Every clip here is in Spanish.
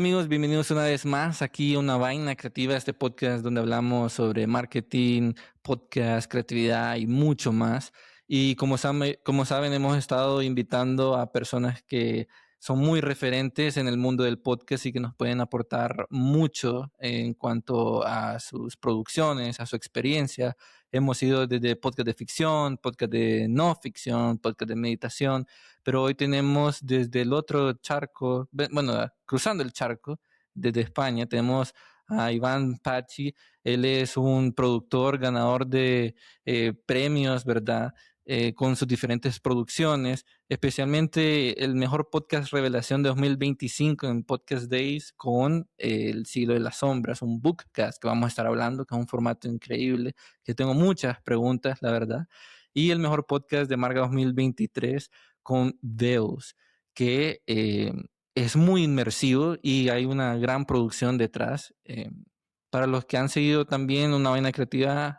Amigos, bienvenidos una vez más aquí a Una Vaina Creativa, este podcast donde hablamos sobre marketing, podcast, creatividad y mucho más. Y como saben, hemos estado invitando a personas que son muy referentes en el mundo del podcast y que nos pueden aportar mucho en cuanto a sus producciones, a su experiencia. Hemos ido desde podcast de ficción, podcast de no ficción, podcast de meditación, pero hoy tenemos desde el otro charco, bueno, cruzando el charco, desde España, tenemos a Iván Pachi. Él es un productor ganador de premios, ¿verdad? Con sus diferentes producciones, especialmente el mejor podcast revelación de 2025 en Podcast Days con El Siglo de las Sombras, un bookcast que vamos a estar hablando, que es un formato increíble, que tengo muchas preguntas, la verdad. Y el mejor podcast de Marga 2023 con Deus, que es muy inmersivo y hay una gran producción detrás. Para los que han seguido también Una Vaina Creativa,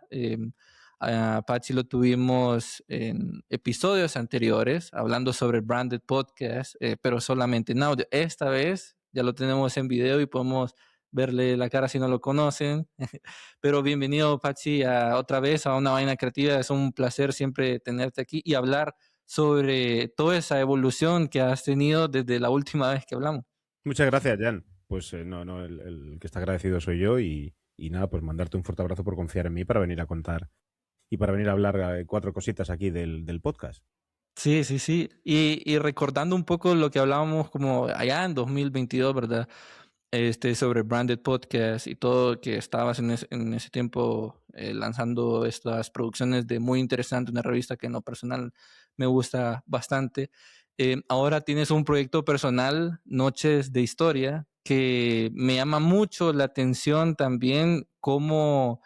a Apache lo tuvimos en episodios anteriores hablando sobre Branded Podcast, pero solamente en audio. Esta vez ya lo tenemos en video y podemos verle la cara si no lo conocen. Pero bienvenido, Pachi, otra vez a Una Vaina Creativa. Es un placer siempre tenerte aquí y hablar sobre toda esa evolución que has tenido desde la última vez que hablamos. Muchas gracias, Jan. Pues no, el que está agradecido soy yo y nada, pues mandarte un fuerte abrazo por confiar en mí para venir a contar y para venir a hablar 4 cositas aquí del podcast. Sí, sí, sí. Y recordando un poco lo que hablábamos como allá en 2022, ¿verdad? Sobre Branded Podcast y todo, que estabas en ese tiempo lanzando estas producciones de Muy Interesante, una revista que en lo personal me gusta bastante. Ahora tienes un proyecto personal, Noches de Historia, que me llama mucho la atención también cómo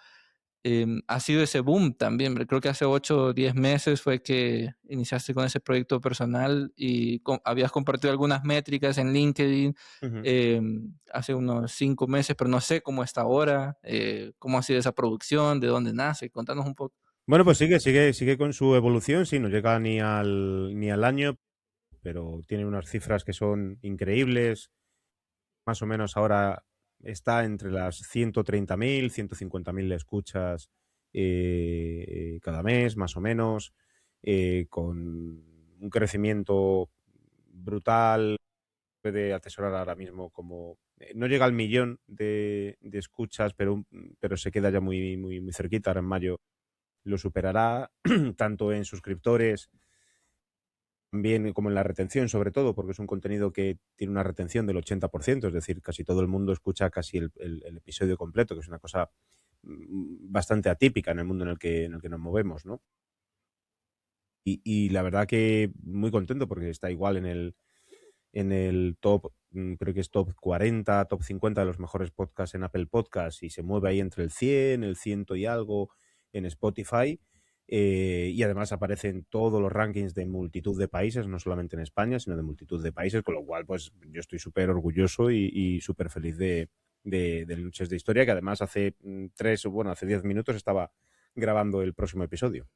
ha sido ese boom también. Creo que hace 8 o 10 meses fue que iniciaste con ese proyecto personal y habías compartido algunas métricas en LinkedIn Ujú. hace unos 5 meses, pero no sé cómo está ahora, cómo ha sido esa producción, de dónde nace. Contanos un poco. Bueno, pues sigue con su evolución, sí, no llega ni al año, pero tiene unas cifras que son increíbles. Más o menos ahora está entre las 130.000, 150.000 escuchas cada mes, más o menos, con un crecimiento brutal. Puede atesorar ahora mismo como no llega al millón de escuchas, pero se queda ya muy, muy, muy cerquita. Ahora en mayo lo superará, tanto en suscriptores también como en la retención, sobre todo, porque es un contenido que tiene una retención del 80%, es decir, casi todo el mundo escucha casi el episodio completo, que es una cosa bastante atípica en el mundo en el que nos movemos, ¿no? Y la verdad que muy contento porque está igual en el top, creo que es top 40, top 50 de los mejores podcasts en Apple Podcasts y se mueve ahí entre el 100, el 100 y algo en Spotify. Y además aparece en todos los rankings de multitud de países, no solamente en España, sino de multitud de países, con lo cual pues yo estoy súper orgulloso y súper feliz de Noches de Historia, que además hace 10 minutos estaba grabando el próximo episodio.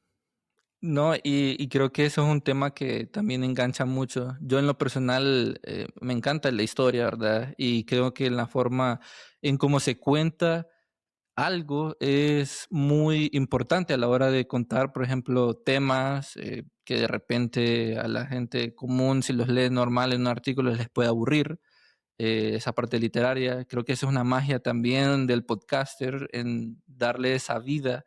No, y creo que eso es un tema que también engancha mucho. Yo en lo personal me encanta la historia, ¿verdad? Y creo que la forma en cómo se cuenta algo es muy importante a la hora de contar, por ejemplo, temas que de repente a la gente común, si los lee normal en un artículo, les puede aburrir. Esa parte literaria, creo que esa es una magia también del podcaster en darle esa vida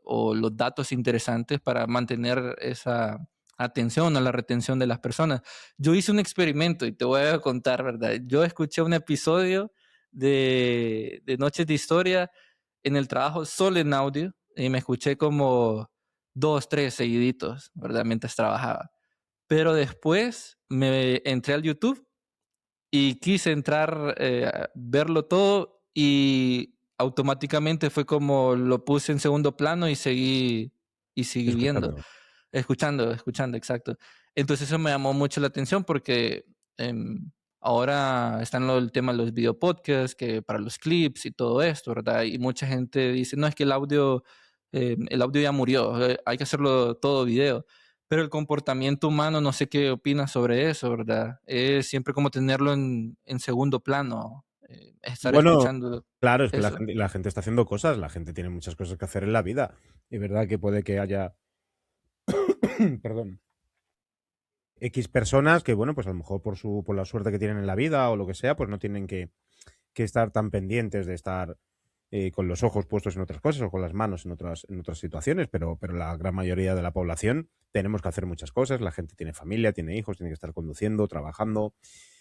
o los datos interesantes para mantener esa atención o la retención de las personas. Yo hice un experimento y te voy a contar, ¿verdad? Yo escuché un episodio de Noches de Historia en el trabajo solo en audio y me escuché como 2, 3 seguiditos, ¿verdad? Mientras trabajaba. Pero después me entré al YouTube y quise entrar a verlo todo y automáticamente fue como lo puse en segundo plano y seguí viendo, Escuchándolo. escuchando, exacto. Entonces eso me llamó mucho la atención porque ahora están el tema de los video podcasts, que para los clips y todo esto, ¿verdad? Y mucha gente dice, no, es que el audio ya murió, hay que hacerlo todo video. pero el comportamiento humano, no sé qué opinas sobre eso, ¿verdad? Es siempre como tenerlo en segundo plano, estar Bueno, escuchando claro, es que eso. la gente está haciendo cosas, la gente tiene muchas cosas que hacer en la vida. Es verdad que puede que haya, perdón, X personas que, bueno, pues a lo mejor por la suerte que tienen en la vida o lo que sea, pues no tienen que estar tan pendientes de estar con los ojos puestos en otras cosas o con las manos en otras situaciones, pero la gran mayoría de la población tenemos que hacer muchas cosas. La gente tiene familia, tiene hijos, tiene que estar conduciendo, trabajando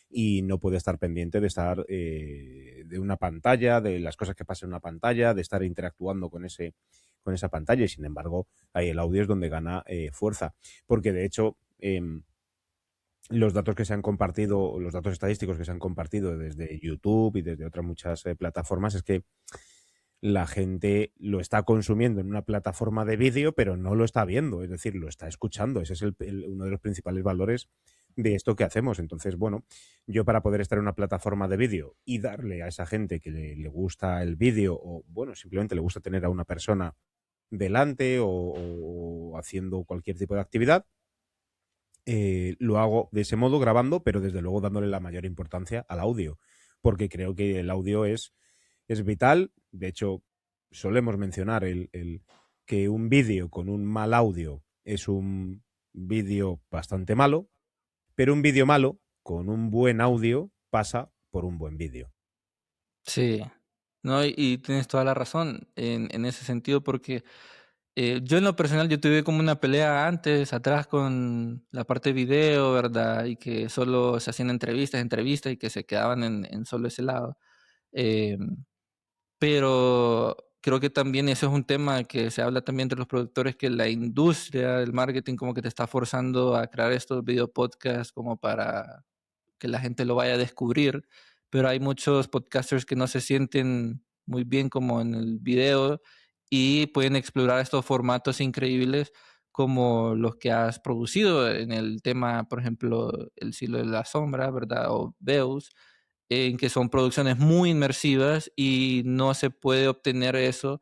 y no puede estar pendiente de estar de una pantalla, de las cosas que pasan en una pantalla, de estar interactuando con esa pantalla y sin embargo ahí el audio es donde gana fuerza. Porque de hecho los datos que se han compartido, los datos estadísticos que se han compartido desde YouTube y desde otras muchas plataformas es que la gente lo está consumiendo en una plataforma de vídeo, pero no lo está viendo, es decir, lo está escuchando. Ese es uno de los principales valores de esto que hacemos. Entonces, bueno, yo para poder estar en una plataforma de vídeo y darle a esa gente que le gusta el vídeo o, bueno, simplemente le gusta tener a una persona delante o haciendo cualquier tipo de actividad, lo hago de ese modo grabando, pero desde luego dándole la mayor importancia al audio, porque creo que el audio es vital. De hecho, solemos mencionar que un vídeo con un mal audio es un vídeo bastante malo, pero un vídeo malo con un buen audio pasa por un buen vídeo. Sí, no, y tienes toda la razón en ese sentido, porque yo en lo personal, yo tuve como una pelea antes, atrás con la parte de video, ¿verdad? Y que solo se hacían entrevistas y que se quedaban en solo ese lado. Em, pero creo que también eso es un tema que se habla también entre los productores, que la industria del marketing como que te está forzando a crear estos video podcasts como para que la gente lo vaya a descubrir, pero hay muchos podcasters que no se sienten muy bien como en el video y pueden explorar estos formatos increíbles como los que has producido en el tema, por ejemplo, El Siglo de la Sombra, ¿verdad? O Beus, en que son producciones muy inmersivas y no se puede obtener eso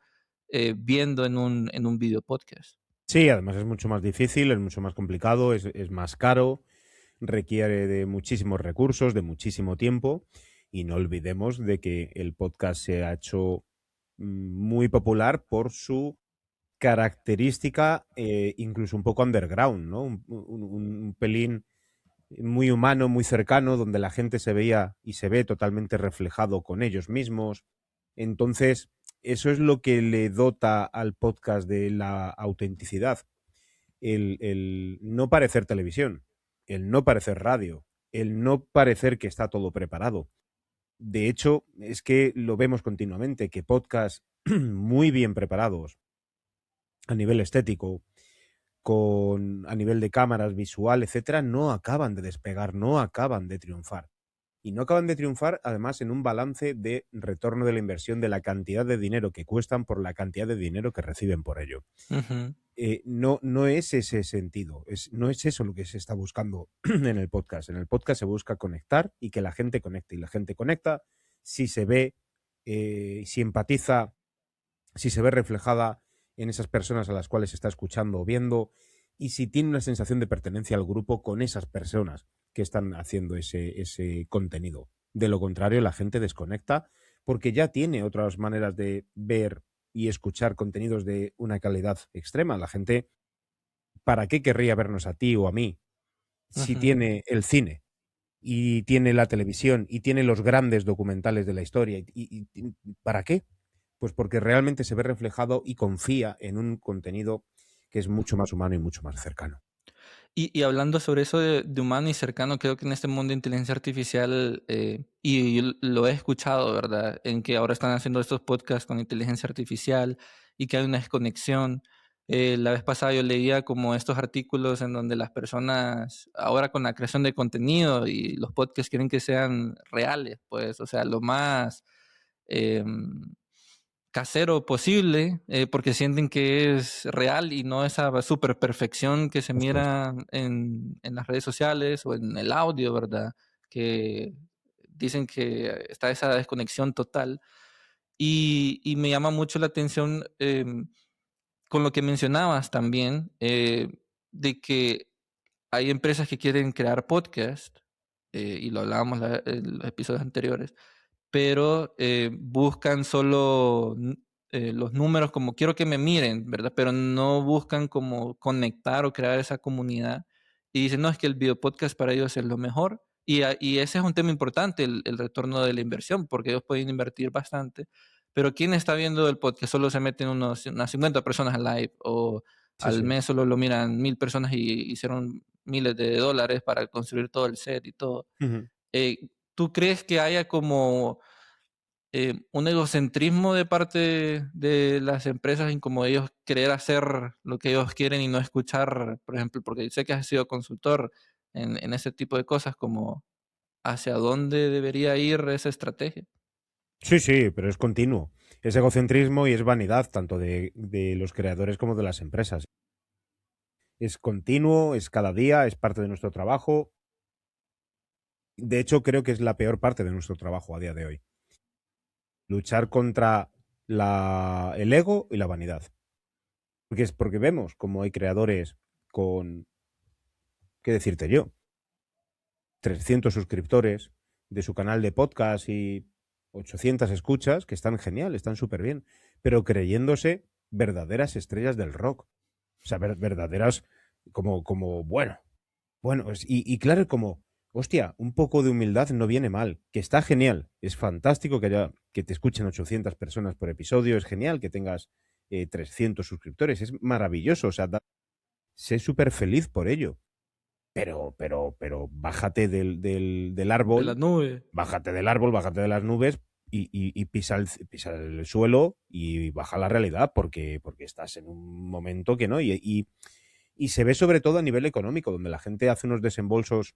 viendo en un video podcast. Sí, además es mucho más difícil, es mucho más complicado, es más caro, requiere de muchísimos recursos, de muchísimo tiempo y no olvidemos de que el podcast se ha hecho muy popular por su característica incluso un poco underground, ¿no? Un pelín muy humano, muy cercano, donde la gente se veía y se ve totalmente reflejado con ellos mismos. Entonces, eso es lo que le dota al podcast de la autenticidad, el no parecer televisión, el no parecer radio, el no parecer que está todo preparado. De hecho, es que lo vemos continuamente, que podcasts muy bien preparados a nivel estético, a nivel de cámaras, visual, etcétera, no acaban de despegar, no acaban de triunfar. Y no acaban de triunfar, además, en un balance de retorno de la inversión, de la cantidad de dinero que cuestan por la cantidad de dinero que reciben por ello. Ujú. No es ese sentido, no es eso lo que se está buscando en el podcast. En el podcast se busca conectar y que la gente conecte. Y la gente conecta si se ve, si empatiza, si se ve reflejada en esas personas a las cuales está escuchando o viendo y si tiene una sensación de pertenencia al grupo con esas personas que están haciendo ese contenido. De lo contrario, la gente desconecta porque ya tiene otras maneras de ver y escuchar contenidos de una calidad extrema. La gente, ¿para qué querría vernos a ti o a mí si Ujú. tiene el cine y tiene la televisión y tiene los grandes documentales de la historia? ¿Para qué? Pues porque realmente se ve reflejado y confía en un contenido que es mucho más humano y mucho más cercano. Y hablando sobre eso de humano y cercano, creo que en este mundo de inteligencia artificial, y yo lo he escuchado, ¿verdad? En que ahora están haciendo estos podcasts con inteligencia artificial y que hay una desconexión. La vez pasada yo leía como estos artículos en donde las personas, ahora con la creación de contenido y los podcasts quieren que sean reales, pues, o sea, lo más em, casero posible, porque sienten que es real y no esa super perfección que se Eso es. mira en las redes sociales o en el audio, ¿verdad? Que dicen que está esa desconexión total. Y me llama mucho la atención con lo que mencionabas también. de que hay empresas que quieren crear podcast, y lo hablábamos en los episodios anteriores, pero buscan solo los números como quiero que me miren, ¿verdad? Pero no buscan como conectar o crear esa comunidad. Y dicen, no, es que el video podcast para ellos es lo mejor. Y ese es un tema importante, el retorno de la inversión, porque ellos pueden invertir bastante. Pero ¿quién está viendo el podcast? Solo se meten unas 50 personas al live o Sí, al sí. mes solo lo miran 1000 personas y hicieron miles de dólares para construir todo el set y todo. Ujú. ¿Tú crees que haya como un egocentrismo de parte de las empresas en como ellos querer hacer lo que ellos quieren y no escuchar, por ejemplo, porque sé que has sido consultor en ese tipo de cosas, como hacia dónde debería ir esa estrategia? Sí, sí, pero es continuo. Es egocentrismo y es vanidad, tanto de los creadores como de las empresas. Es continuo, es cada día, es parte de nuestro trabajo. De hecho, creo que es la peor parte de nuestro trabajo a día de hoy. Luchar contra el ego y la vanidad. Porque es porque vemos como hay creadores con, ¿qué decirte yo? 300 suscriptores de su canal de podcast y 800 escuchas, que están genial, están súper bien, pero creyéndose verdaderas estrellas del rock. O sea, verdaderas bueno, y claro, como, hostia, un poco de humildad no viene mal, que está genial, es fantástico que te escuchen 800 personas por episodio, es genial que tengas 300 suscriptores, es maravilloso, o sea, sé súper feliz por ello, pero bájate del De la árbol, nube. bájate de las nubes y pisa el suelo y baja la realidad porque estás en un momento que no, y se ve sobre todo a nivel económico, donde la gente hace unos desembolsos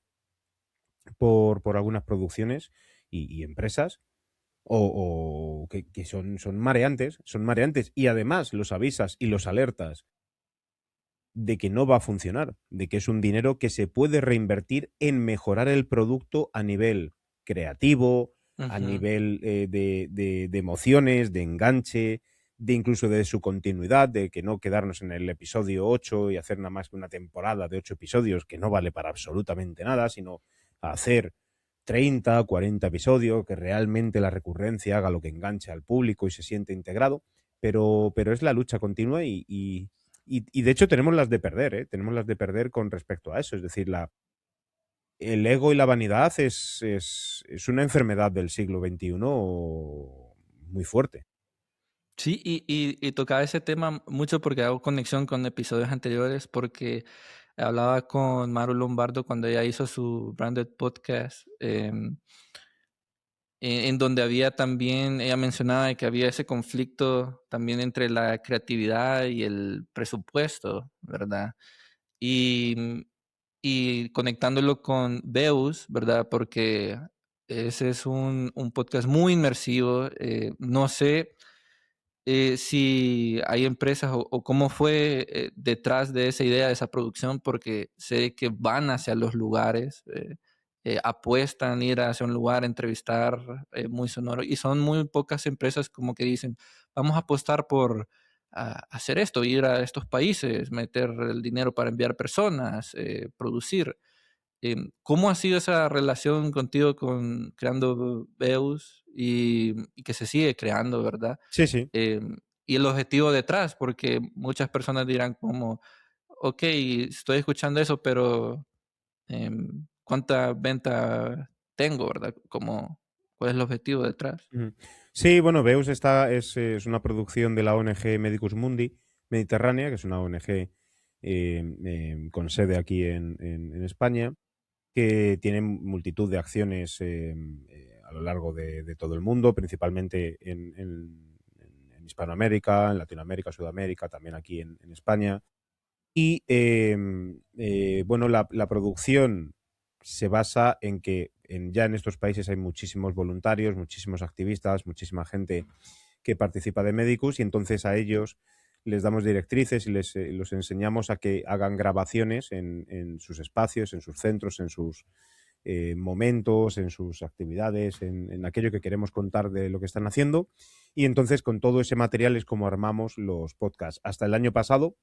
por algunas producciones y empresas o que son mareantes y además los avisas y los alertas de que no va a funcionar, de que es un dinero que se puede reinvertir en mejorar el producto a nivel creativo, a Ujú. nivel de emociones, de enganche, de incluso de su continuidad, de que no quedarnos en el episodio 8 y hacer nada más que una temporada de 8 episodios que no vale para absolutamente nada, sino hacer 30, 40 episodios, que realmente la recurrencia haga lo que enganche al público y se siente integrado, pero es la lucha continua y de hecho tenemos las de perder, ¿eh? Tenemos las de perder con respecto a eso. Es decir, el ego y la vanidad es una enfermedad del siglo XXI muy fuerte. Sí, y tocaba ese tema mucho porque hago conexión con episodios anteriores, porque hablaba con Maru Lombardo cuando ella hizo su branded podcast, en donde había también, ella mencionaba de que había ese conflicto también entre la creatividad y el presupuesto, ¿verdad? Y, y conectándolo con Beus, ¿verdad? Porque ese es un podcast muy inmersivo. No sé si hay empresas o cómo fue detrás de esa idea, de esa producción, porque sé que van hacia los lugares, apuestan ir hacia un lugar, entrevistar muy sonoro, y son muy pocas empresas como que dicen, vamos a apostar por hacer esto, ir a estos países, meter el dinero para enviar personas, producir. ¿Cómo ha sido esa relación contigo con creando Beus y que se sigue creando, verdad? Sí, sí. Y el objetivo detrás, porque muchas personas dirán como, ok, estoy escuchando eso, pero ¿cuánta venta tengo, verdad? Como, ¿cuál es el objetivo detrás? Ujú. Sí, bueno, Beus es una producción de la ONG Medicus Mundi Mediterránea, que es una ONG con sede aquí en España, que tiene multitud de acciones a lo largo de todo el mundo, principalmente en Hispanoamérica, en Latinoamérica, Sudamérica, también aquí en España. Y bueno, la producción se basa en que ya en estos países hay muchísimos voluntarios, muchísimos activistas, muchísima gente que participa de Medicus y entonces a ellos les damos directrices y los enseñamos a que hagan grabaciones en sus espacios, en sus centros, en sus momentos, en sus actividades, en aquello que queremos contar de lo que están haciendo. Y entonces con todo ese material es como armamos los podcasts. Hasta el año pasado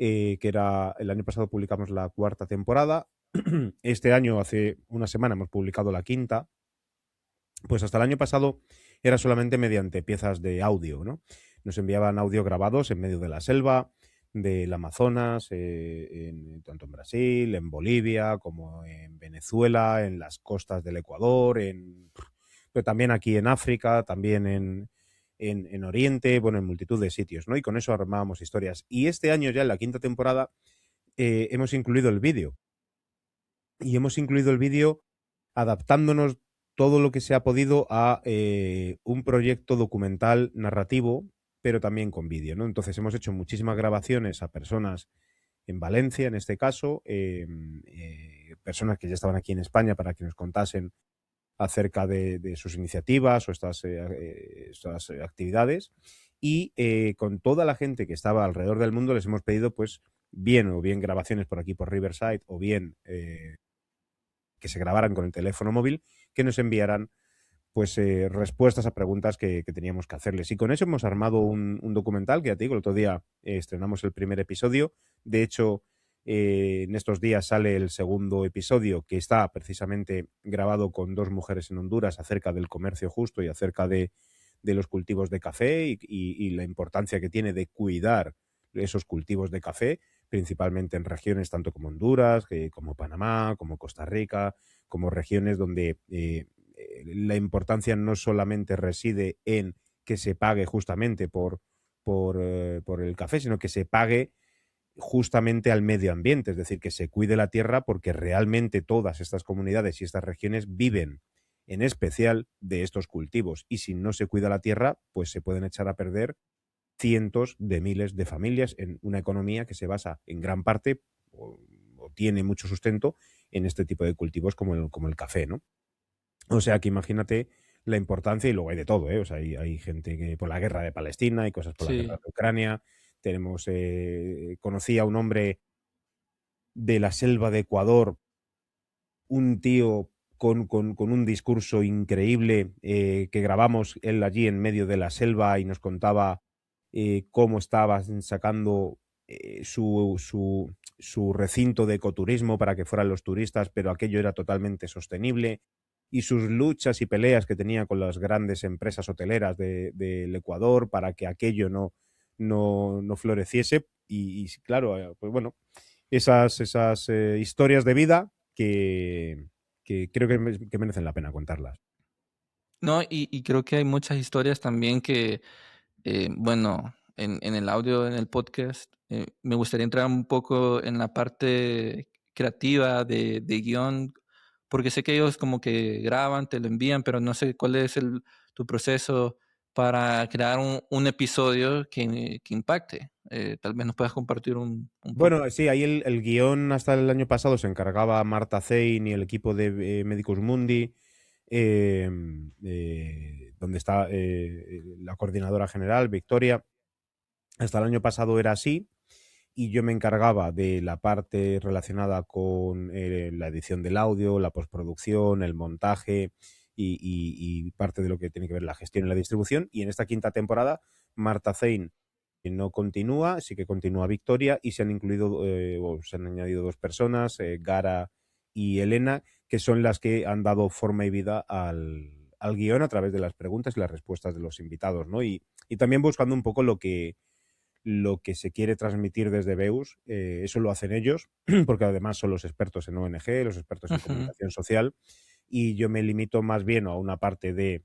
que era el año pasado publicamos la cuarta temporada. Este año, hace una semana, hemos publicado la quinta. Pues hasta el año pasado era solamente mediante piezas de audio, ¿no? Nos enviaban audio grabados en medio de la selva, del Amazonas, tanto en Brasil, en Bolivia, como en Venezuela, en las costas del Ecuador, pero también aquí en África, también en Oriente, bueno, en multitud de sitios, ¿no? Y con eso armábamos historias. Y este año ya en la quinta temporada hemos incluido el vídeo. Y hemos incluido el vídeo adaptándonos todo lo que se ha podido a un proyecto documental narrativo, pero también con vídeo, ¿no? Entonces hemos hecho muchísimas grabaciones a personas en Valencia, en este caso, personas que ya estaban aquí en España para que nos contasen acerca de sus iniciativas o estas actividades. Y con toda la gente que estaba alrededor del mundo les hemos pedido, pues, bien grabaciones por aquí, por Riverside, o bien que se grabaran con el teléfono móvil, que nos enviaran pues respuestas a preguntas que teníamos que hacerles. Y con eso hemos armado un documental que ya te digo, el otro día estrenamos el primer episodio. De hecho, en estos días sale el segundo episodio, que está precisamente grabado con dos mujeres en Honduras acerca del comercio justo y acerca de los cultivos de café y la importancia que tiene de cuidar esos cultivos de café, principalmente en regiones tanto como Honduras, como Panamá, como Costa Rica, como regiones donde la importancia no solamente reside en que se pague justamente por el café, sino que se pague justamente al medio ambiente, es decir, que se cuide la tierra porque realmente todas estas comunidades y estas regiones viven en especial de estos cultivos y si no se cuida la tierra, pues se pueden echar a perder cientos de miles de familias en una economía que se basa en gran parte o tiene mucho sustento en este tipo de cultivos como el café, ¿no? O sea que imagínate la importancia y luego hay de todo, ¿eh? O sea, hay gente que por la guerra de Palestina, hay cosas por la guerra Sí. de Ucrania. Tenemos, conocí a un hombre de la selva de Ecuador, un tío con un discurso increíble que grabamos él allí en medio de la selva y nos contaba cómo estaban sacando su recinto de ecoturismo para que fueran los turistas, pero aquello era totalmente sostenible y sus luchas y peleas que tenía con las grandes empresas hoteleras del Ecuador para que aquello no floreciese. Y claro, pues bueno, esas historias de vida que creo que merecen la pena contarlas. No, y creo que hay muchas historias también que, bueno, en el audio, en el podcast, me gustaría entrar un poco en la parte creativa de guión, porque sé que ellos como que graban, te lo envían, pero no sé cuál es tu proceso para crear un episodio que impacte. Tal vez nos puedas compartir un poco. Bueno, sí, ahí el guión hasta el año pasado se encargaba Marta Zein y el equipo de Medicus Mundi, donde está la coordinadora general, Victoria. Hasta el año pasado era así y yo me encargaba de la parte relacionada con la edición del audio, la postproducción, el montaje y parte de lo que tiene que ver la gestión y la distribución. Y en esta quinta temporada, Marta Zein no continúa, sí que continúa Victoria y se han incluido o se han añadido dos personas, Gara y Elena, que son las que han dado forma y vida al guión a través de las preguntas y las respuestas de los invitados, ¿no? Y también buscando un poco lo que se quiere transmitir desde Beus, eso lo hacen ellos, porque además son los expertos en ONG, los expertos en Ujú. comunicación social, y yo me limito más bien a una parte de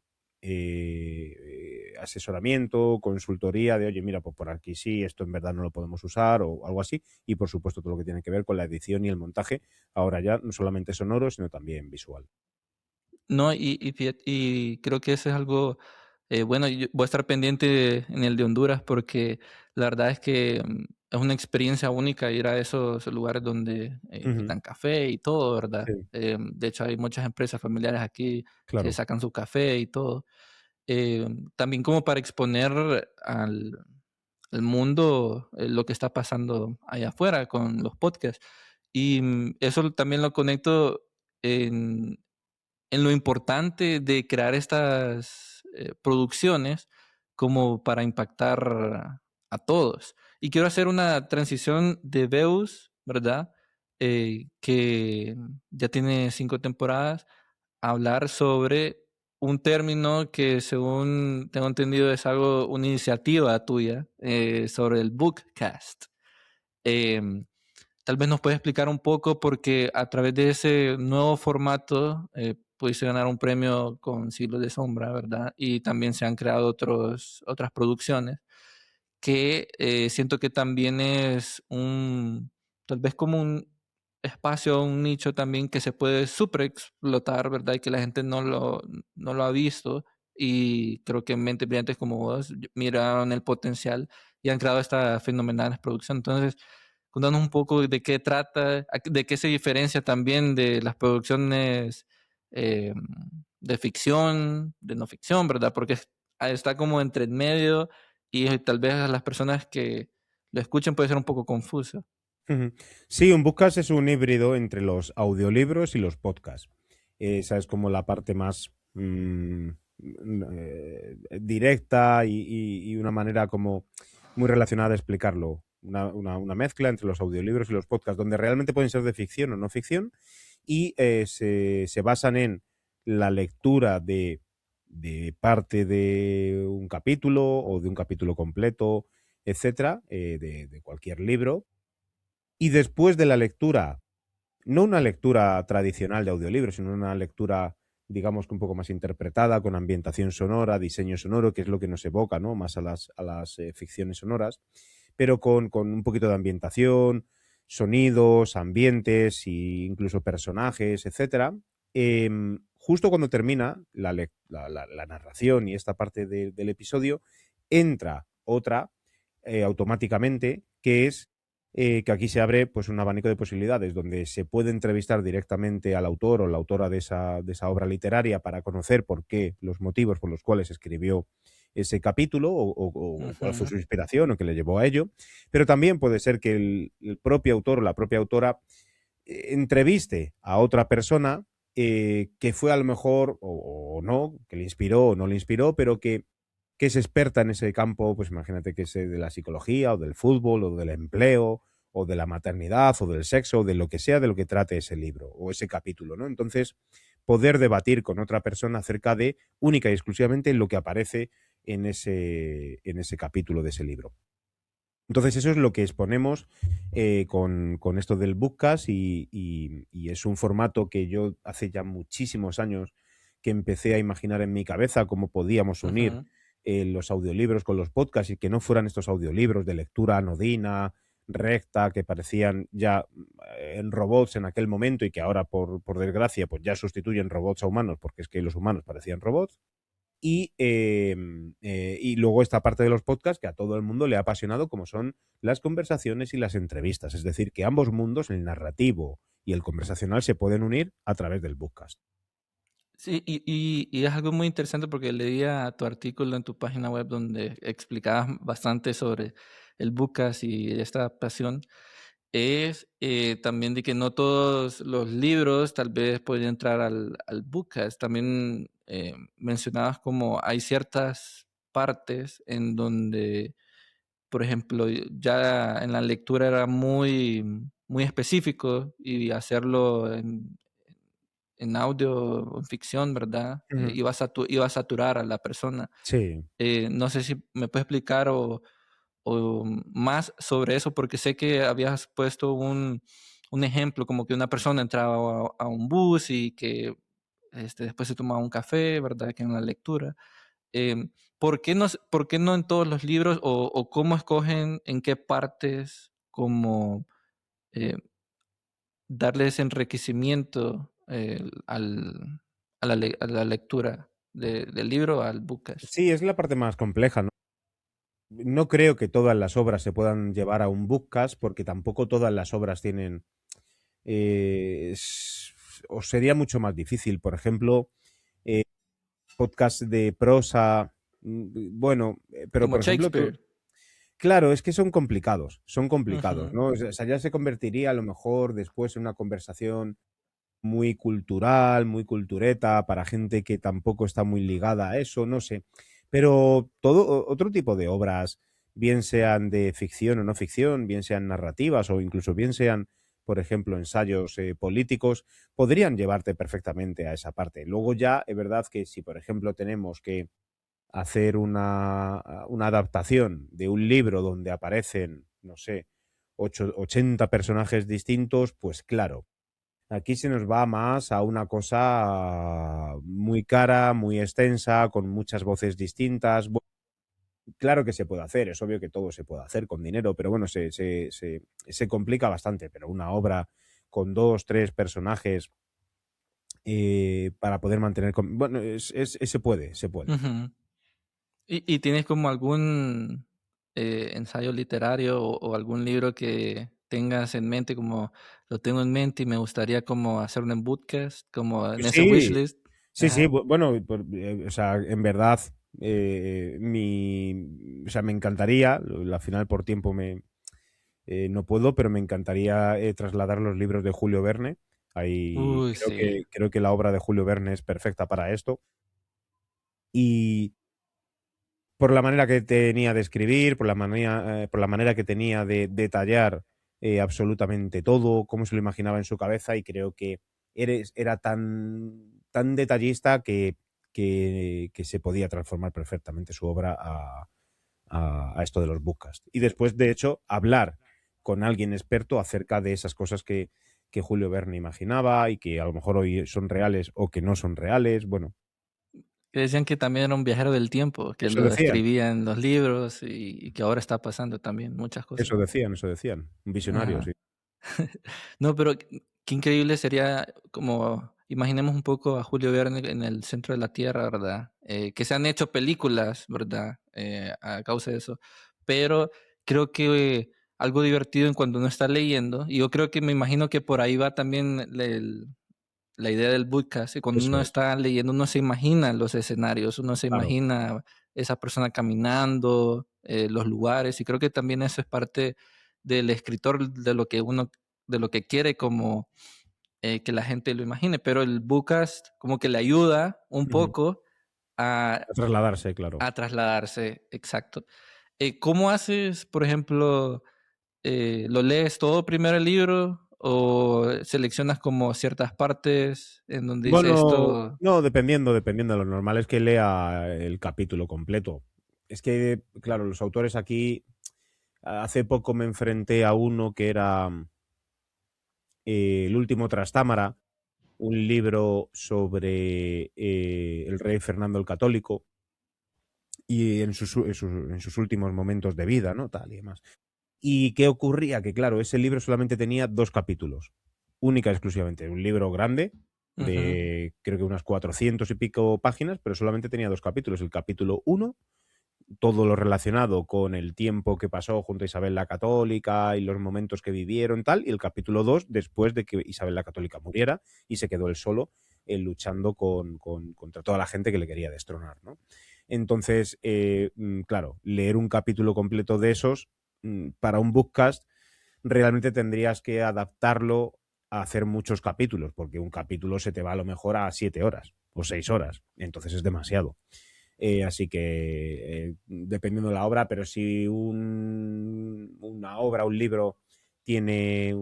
asesoramiento, consultoría, de oye, mira, pues por aquí sí, esto en verdad no lo podemos usar o algo así, y por supuesto todo lo que tiene que ver con la edición y el montaje, ahora ya no solamente sonoro, sino también visual. No, y creo que eso es algo, bueno, yo voy a estar pendiente en el de Honduras porque la verdad es que, es una experiencia única ir a esos lugares donde, Ujú. dan café y todo, ¿verdad? Sí, De hecho, hay muchas empresas familiares aquí que claro. sacan su café y todo. También como para exponer al mundo, lo que está pasando allá afuera con los podcasts. Y, eso también lo conecto en lo importante de crear estas, producciones como para impactar a todos. Y quiero hacer una transición de Beus, ¿verdad? Que ya tiene 5 temporadas, a hablar sobre un término que según tengo entendido es algo, una iniciativa tuya, sobre el Bookcast. Em, Tal vez nos puedes explicar un poco porque a través de ese nuevo formato pudiste ganar un premio con Siglos de Sombra, ¿verdad? Y también se han creado otras producciones que siento que también es tal vez como un espacio, un nicho también que se puede super explotar, ¿verdad? Y que la gente no lo ha visto. Y creo que mentes brillantes como vos miraron el potencial y han creado esta fenomenal producción. Entonces, contanos un poco de qué trata, de qué se diferencia también de las producciones eh, de ficción, de no ficción, ¿verdad? Porque está como entre el medio y tal vez a las personas que lo escuchen puede ser un poco confuso. Ujú. Sí, un podcast es un híbrido entre los audiolibros y los podcasts. Esa es como la parte más directa y una manera como muy relacionada de explicarlo. Una mezcla entre los audiolibros y los podcasts, donde realmente pueden ser de ficción o no ficción y se basan en la lectura de parte de un capítulo o de un capítulo completo, etcétera, de cualquier libro. Y después de la lectura, no una lectura tradicional de audiolibro, sino una lectura, digamos que un poco más interpretada, con ambientación sonora, diseño sonoro, que es lo que nos evoca, ¿no? Más a las ficciones sonoras, pero con un poquito de ambientación, sonidos, ambientes e incluso personajes, etcétera. Justo cuando termina la narración y esta parte del episodio, entra otra automáticamente, que es que aquí se abre pues un abanico de posibilidades donde se puede entrevistar directamente al autor o la autora de esa obra literaria para conocer por qué, los motivos por los cuales escribió ese capítulo o cuál fue Ujú. su inspiración o qué le llevó a ello. Pero también puede ser que el propio autor o la propia autora entreviste a otra persona que fue a lo mejor o no, que le inspiró o no le inspiró, pero que es experta en ese campo, pues imagínate que es de la psicología o del fútbol o del empleo o de la maternidad o del sexo o de lo que sea de lo que trate ese libro o ese capítulo, ¿no? Entonces, poder debatir con otra persona acerca de única y exclusivamente lo que aparece en ese capítulo de ese libro. Entonces, eso es lo que exponemos con esto del Bookcast y es un formato que yo hace ya muchísimos años que empecé a imaginar en mi cabeza cómo podíamos unir Ujú. los audiolibros con los podcasts y que no fueran estos audiolibros de lectura anodina, recta, que parecían ya en robots en aquel momento y que ahora, por desgracia, pues ya sustituyen robots a humanos porque es que los humanos parecían robots. Y luego esta parte de los podcasts que a todo el mundo le ha apasionado, como son las conversaciones y las entrevistas. Es decir, que ambos mundos, el narrativo y el conversacional, se pueden unir a través del podcast. Sí, y es algo muy interesante porque leía tu artículo en tu página web donde explicabas bastante sobre el Bookcast y esta adaptación. Es también de que no todos los libros tal vez pueden entrar al Bookcast. También mencionabas como hay ciertas partes en donde, por ejemplo, ya en la lectura era muy específico y hacerlo en audio o en ficción, ¿verdad? Ujú. Iba a saturar a la persona. Sí. No sé si me puedes explicar o más sobre eso, porque sé que habías puesto un ejemplo, como que una persona entraba a un bus y que después se tomaba un café, ¿verdad? Que en la lectura. ¿Por qué no en todos los libros o cómo escogen en qué partes como eh, darle ese enriquecimiento a la lectura del libro al Bookcast? Sí, es la parte más compleja, ¿no? No creo que todas las obras se puedan llevar a un bookcast porque tampoco todas las obras tienen... o sería mucho más difícil. Por ejemplo, eh, podcast de prosa, bueno, pero Como por ejemplo, Shakespeare. claro, es que son complicados, Ujú. ¿no? O sea, ya se convertiría a lo mejor después en una conversación muy cultural, muy cultureta, para gente que tampoco está muy ligada a eso, no sé. Pero todo otro tipo de obras, bien sean de ficción o no ficción, bien sean narrativas o incluso bien sean, por ejemplo, ensayos políticos, podrían llevarte perfectamente a esa parte. Luego ya es verdad que si, por ejemplo, tenemos que hacer una adaptación de un libro donde aparecen, no sé, 80 personajes distintos, pues claro, aquí se nos va más a una cosa muy cara, muy extensa, con muchas voces distintas. Claro que se puede hacer, es obvio que todo se puede hacer con dinero, pero bueno, se complica bastante. Pero una obra con dos, tres personajes para poder mantener... Bueno, se puede, se puede. Ujú. ¿Y tienes como algún ensayo literario o algún libro que tengas en mente, como lo tengo en mente y me gustaría como hacer un podcast, como en ese Sí, wishlist? sí, sí, Ajá. bueno, o sea, en verdad, o sea, me encantaría, al final por tiempo no puedo, pero me encantaría trasladar los libros de Julio Verne. Ahí Uy, sí. creo que la obra de Julio Verne es perfecta para esto. Y por la manera que tenía de escribir, por la manera que tenía de detallar absolutamente todo, cómo se lo imaginaba en su cabeza, y creo que era tan detallista que se podía transformar perfectamente su obra a esto de los bookcasts. Y después, de hecho, hablar con alguien experto acerca de esas cosas que Julio Verne imaginaba y que a lo mejor hoy son reales o que no son reales. Bueno, Que decían que también era un viajero del tiempo, que eso lo decían. escribía en los libros y que ahora está pasando también muchas cosas. Eso decían, eso decían. Un visionario, Ajá. sí. No, pero qué increíble sería como, imaginemos un poco a Julio Verne en el centro de la Tierra, ¿verdad? Que se han hecho películas, ¿verdad? A causa de eso. Pero creo que algo divertido en cuando uno está leyendo, y yo creo que me imagino que por ahí va también la idea del podcast, y cuando Eso uno es. está leyendo, uno se imagina los escenarios, uno se Claro. imagina esa persona caminando, los lugares, y creo que también eso es parte del escritor, de lo que uno, de lo que quiere como que la gente lo imagine, pero el Bookcast como que le ayuda un Ujú. poco a, A trasladarse, claro. a trasladarse, exacto. ¿Cómo haces, por ejemplo, lo lees todo primero el libro o seleccionas como ciertas partes en donde dice Bueno, esto? no, dependiendo. Lo normal es que lea el capítulo completo. Es que, claro, los autores aquí, hace poco me enfrenté a uno que era El último Trastámara, un libro sobre el rey Fernando el Católico y en sus últimos momentos de vida, ¿no? Tal y demás. ¿Y qué ocurría? Que claro, ese libro solamente tenía dos capítulos, única y exclusivamente. Un libro grande, Ujú. de creo que unas 400 y pico páginas, pero solamente tenía dos capítulos. El capítulo uno, todo lo relacionado con el tiempo que pasó junto a Isabel la Católica y los momentos que vivieron, tal, y el capítulo 2 después de que Isabel la Católica muriera y se quedó él solo luchando contra toda la gente que le quería destronar, ¿no? Entonces, claro, leer un capítulo completo de esos para un bookcast realmente tendrías que adaptarlo a hacer muchos capítulos, porque un capítulo se te va a lo mejor a 7 horas o 6 horas, entonces es demasiado. Así que dependiendo de la obra, pero si una obra, un libro tiene,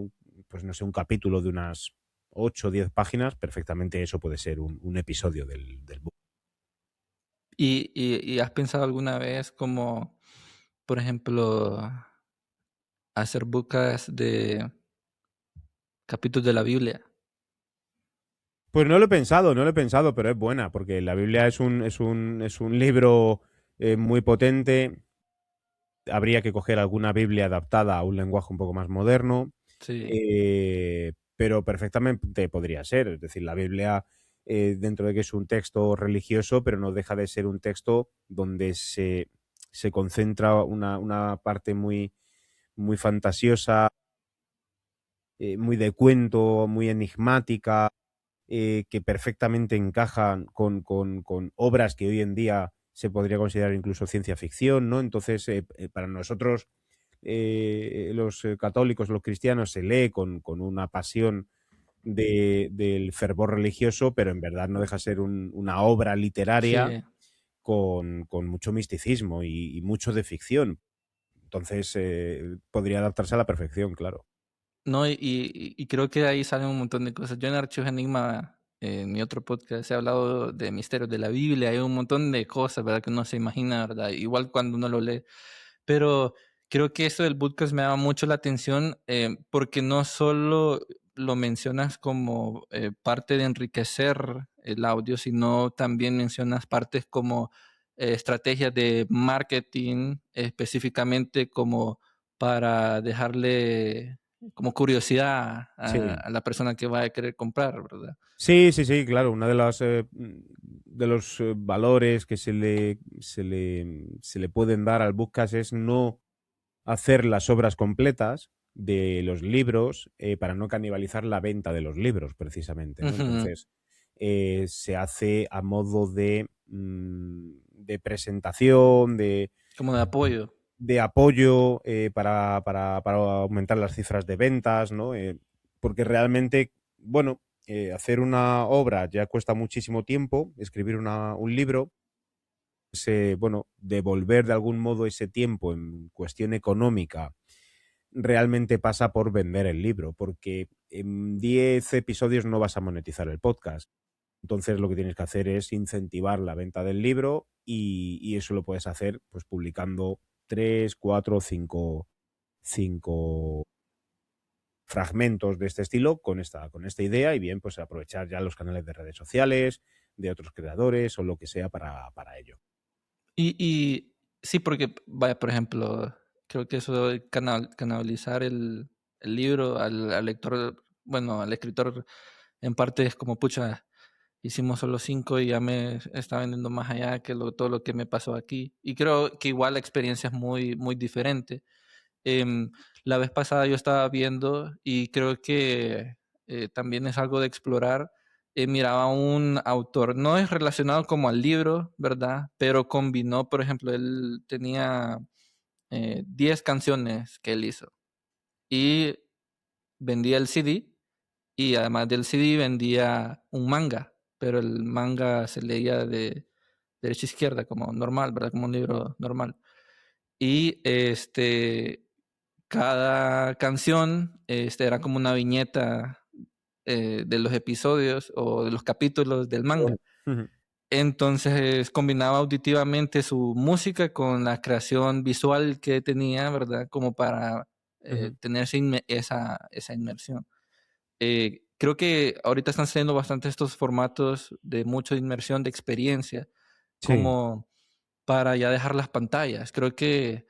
pues no sé, un capítulo de unas 8 o 10 páginas, perfectamente eso puede ser un episodio del book. ¿Y has pensado alguna vez como, por ejemplo, hacer búsquedas de capítulos de la Biblia? Pues no lo he pensado, pero es buena, porque la Biblia es un libro muy potente. Habría que coger alguna Biblia adaptada a un lenguaje un poco más moderno, Sí, pero perfectamente podría ser. Es decir, la Biblia, dentro de que es un texto religioso, pero no deja de ser un texto donde se concentra una parte muy fantasiosa, muy de cuento, muy enigmática, que perfectamente encajan con obras que hoy en día se podría considerar incluso ciencia ficción, ¿no? Entonces, para nosotros, los católicos, los cristianos, se lee con una pasión del fervor religioso, pero en verdad no deja de ser una obra literaria sí. con mucho misticismo y mucho de ficción. Entonces, podría adaptarse a la perfección, claro. No, y creo que ahí salen un montón de cosas. Yo en Archivos Enigma, en mi otro podcast, he hablado de misterios de la Biblia, hay un montón de cosas, ¿verdad? Que uno se imagina, ¿verdad? Igual cuando uno lo lee. Pero creo que esto del podcast me llama mucho la atención porque no solo lo mencionas como parte de enriquecer el audio, sino también mencionas partes como estrategias de marketing, específicamente como para dejarle como curiosidad Sí. a la persona que va a querer comprar, ¿verdad? Sí, sí, sí, claro. Una de las de los valores que se le pueden dar al podcast es no hacer las obras completas de los libros para no canibalizar la venta de los libros, precisamente, ¿no? Ujú. Entonces, se hace a modo de presentación, Como de apoyo. de apoyo para aumentar las cifras de ventas, ¿no? Porque realmente, bueno, hacer una obra ya cuesta muchísimo tiempo, escribir un libro, bueno, devolver de algún modo ese tiempo en cuestión económica realmente pasa por vender el libro, porque en 10 episodios no vas a monetizar el podcast. Entonces lo que tienes que hacer es incentivar la venta del libro y eso lo puedes hacer pues publicando 3, 4, cinco fragmentos de este estilo con esta idea y bien pues aprovechar ya los canales de redes sociales, de otros creadores o lo que sea para ello. Y sí, porque, vaya, por ejemplo, creo que eso de canalizar el libro al lector, bueno, al escritor, en parte es como, pucha, hicimos solo 5 y ya me está vendiendo más allá que todo lo que me pasó aquí. Y creo que igual la experiencia es muy, muy diferente. Em, la vez pasada yo estaba viendo y creo que también es algo de explorar. Miraba un autor, no es relacionado como al libro, ¿verdad? Pero combinó, por ejemplo, él tenía 10 canciones que él hizo y vendía el CD y además del CD vendía un manga, pero el manga se leía de derecha a izquierda, como normal, ¿verdad? Como un libro normal. Y cada canción era como una viñeta de los episodios o de los capítulos del Qué bueno. manga. Ujú. Entonces combinaba auditivamente su música con la creación visual que tenía, ¿verdad? Como para Ujú. tener esa inmersión. Creo que ahorita están saliendo bastante estos formatos de mucha inmersión, de experiencia, Sí, como para ya dejar las pantallas. Creo que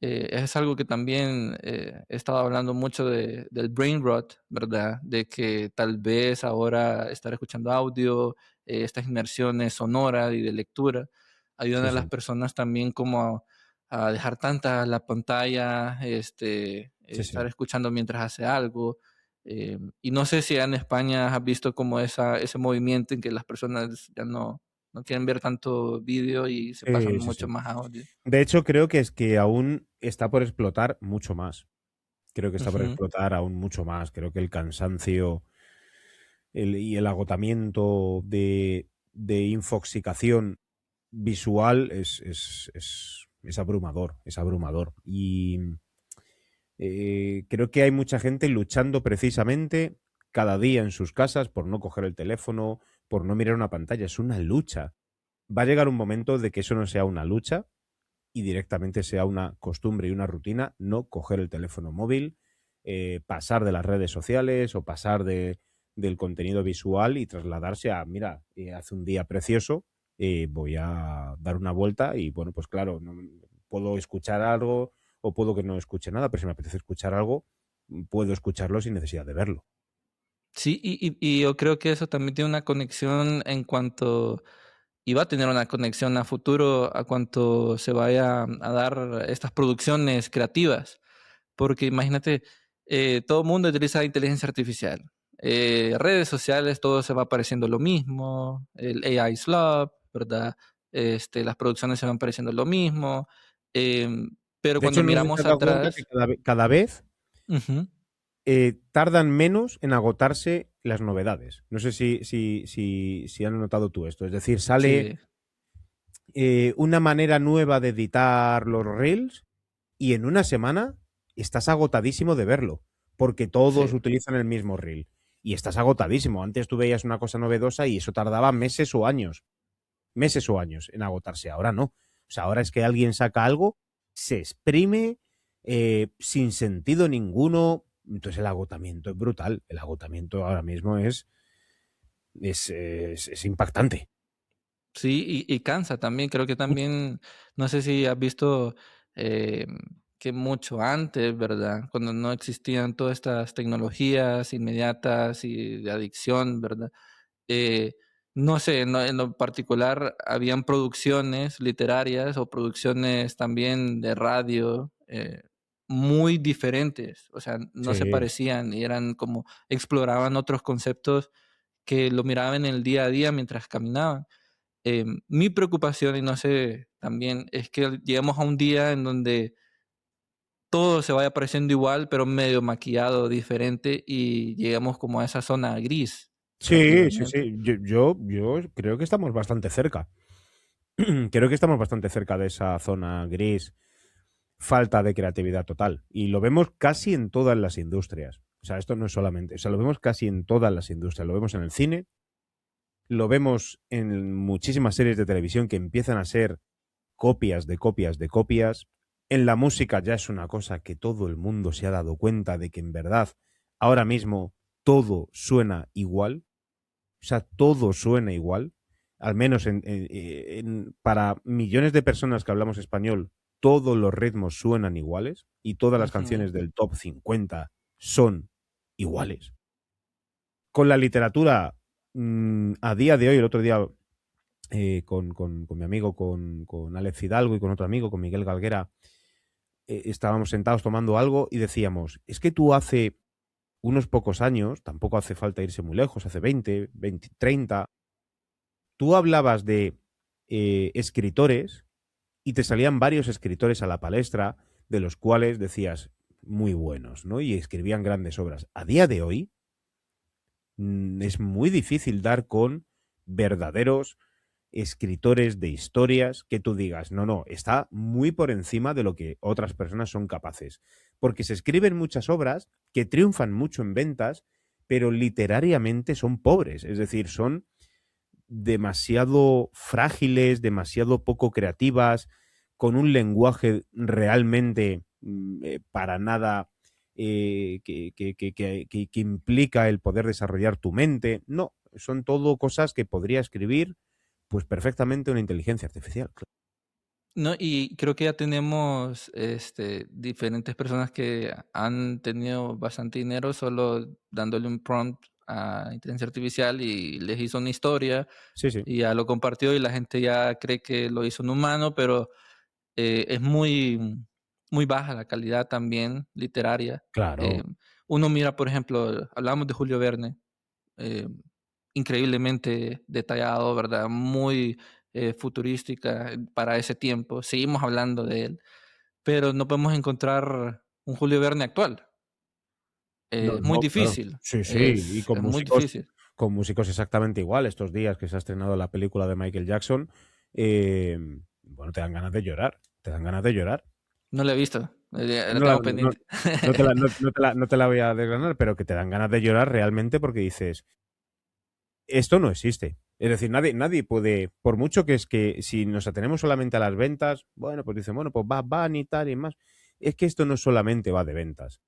es algo que también he estado hablando mucho del brain rot, ¿verdad? De que tal vez ahora estar escuchando audio, estas inmersiones sonoras y de lectura, ayudan sí, a las sí, personas también como a dejar tanta la pantalla, sí, estar sí. escuchando mientras hace algo. Y no sé si en España has visto como ese movimiento en que las personas ya no quieren ver tanto vídeo y se pasan Sí, sí, sí. mucho más a audio. De hecho, creo que es que aún está por explotar mucho más. Creo que está por Ujú. explotar aún mucho más. Creo que el cansancio y el agotamiento de infoxicación visual es abrumador, es abrumador. Y creo que hay mucha gente luchando precisamente cada día en sus casas por no coger el teléfono, por no mirar una pantalla. Es una lucha. Va a llegar un momento de que eso no sea una lucha y directamente sea una costumbre y una rutina no coger el teléfono móvil, pasar de las redes sociales o pasar del contenido visual y trasladarse a, mira, hace un día precioso, voy a dar una vuelta y bueno, pues claro, puedo escuchar algo o puedo que no escuche nada, pero si me apetece escuchar algo, puedo escucharlo sin necesidad de verlo. Sí, y yo creo que eso también tiene una conexión en cuanto y va a tener una conexión a futuro a cuanto se vaya a dar estas producciones creativas. Porque imagínate, todo el mundo utiliza inteligencia artificial. Redes sociales, todo se va pareciendo lo mismo. El AI Slop, ¿verdad? Las producciones se van pareciendo lo mismo. Pero De cuando hecho, no sé si te miramos has dado cuenta que atrás, cada vez ujú, tardan menos en agotarse las novedades. No sé si has notado tú esto. Es decir, sale sí, una manera nueva de editar los reels y en una semana estás agotadísimo de verlo, porque todos Sí. utilizan el mismo reel. Y estás agotadísimo. Antes tú veías una cosa novedosa y eso tardaba meses o años en agotarse. Ahora no. O sea, ahora es que alguien saca algo, se exprime sin sentido ninguno. Entonces el agotamiento es brutal. El agotamiento ahora mismo es impactante. Sí, y cansa también. Creo que también, no sé si has visto que mucho antes, ¿verdad? Cuando no existían todas estas tecnologías inmediatas y de adicción, ¿verdad? Eh, no sé, en lo particular, habían producciones literarias o producciones también de radio muy diferentes, o sea, no se Sí, parecían y eran como exploraban otros conceptos que lo miraban en el día a día mientras caminaban. Mi preocupación, y no sé, también es que lleguemos a un día en donde todo se vaya pareciendo igual, pero medio maquillado, diferente, y lleguemos como a esa zona gris, sí, sí, prácticamente. sí. Yo creo que estamos bastante cerca. Creo que estamos bastante cerca de esa zona gris, falta de creatividad total. Y lo vemos casi en todas las industrias. O sea, esto no es solamente, o sea, lo vemos casi en todas las industrias. Lo vemos en el cine, lo vemos en muchísimas series de televisión que empiezan a ser copias de copias de copias. En la música ya es una cosa que todo el mundo se ha dado cuenta de que en verdad ahora mismo todo suena igual. O sea, todo suena igual. Al menos para millones de personas que hablamos español, todos los ritmos suenan iguales y todas las Ujú. canciones del top 50 son iguales. Con la literatura, a día de hoy, el otro día, con mi amigo, con Alex Hidalgo y con otro amigo, con Miguel Galguera, estábamos sentados tomando algo y decíamos, es que tú hace unos pocos años, tampoco hace falta irse muy lejos, hace 20, 30, tú hablabas de escritores y te salían varios escritores a la palestra, de los cuales decías muy buenos, ¿no? Y escribían grandes obras. A día de hoy es muy difícil dar con verdaderos escritores de historias que tú digas, no, no, está muy por encima de lo que otras personas son capaces. Porque se escriben muchas obras que triunfan mucho en ventas, pero literariamente son pobres, es decir, son demasiado frágiles, demasiado poco creativas, con un lenguaje realmente para nada que implica el poder desarrollar tu mente. No, son todo cosas que podría escribir pues perfectamente una inteligencia artificial. No, y creo que ya tenemos diferentes personas que han tenido bastante dinero solo dándole un prompt a inteligencia artificial y les hizo una historia Sí, sí, y ya lo compartió y la gente ya cree que lo hizo un humano, pero es muy baja la calidad también literaria. claro. Uno mira, por ejemplo, hablamos de Julio Verne, eh, increíblemente detallado, ¿verdad? Muy futurística para ese tiempo. Seguimos hablando de él, pero no podemos encontrar un Julio Verne actual. No, Muy no, claro. difícil, Sí, sí, y es muy difícil. con músicos exactamente igual. Estos días que se ha estrenado la película de Michael Jackson, eh, bueno, te dan ganas de llorar, te dan ganas de llorar. No lo he visto, la No, la- tengo no, no- pendiente. no te la voy a desgranar, pero que te dan ganas de llorar realmente porque dices, esto no existe. Es decir, nadie puede, por mucho que es que si nos atenemos solamente a las ventas, bueno, pues dicen, bueno, pues van y tal y más. Es que esto no solamente va de ventas.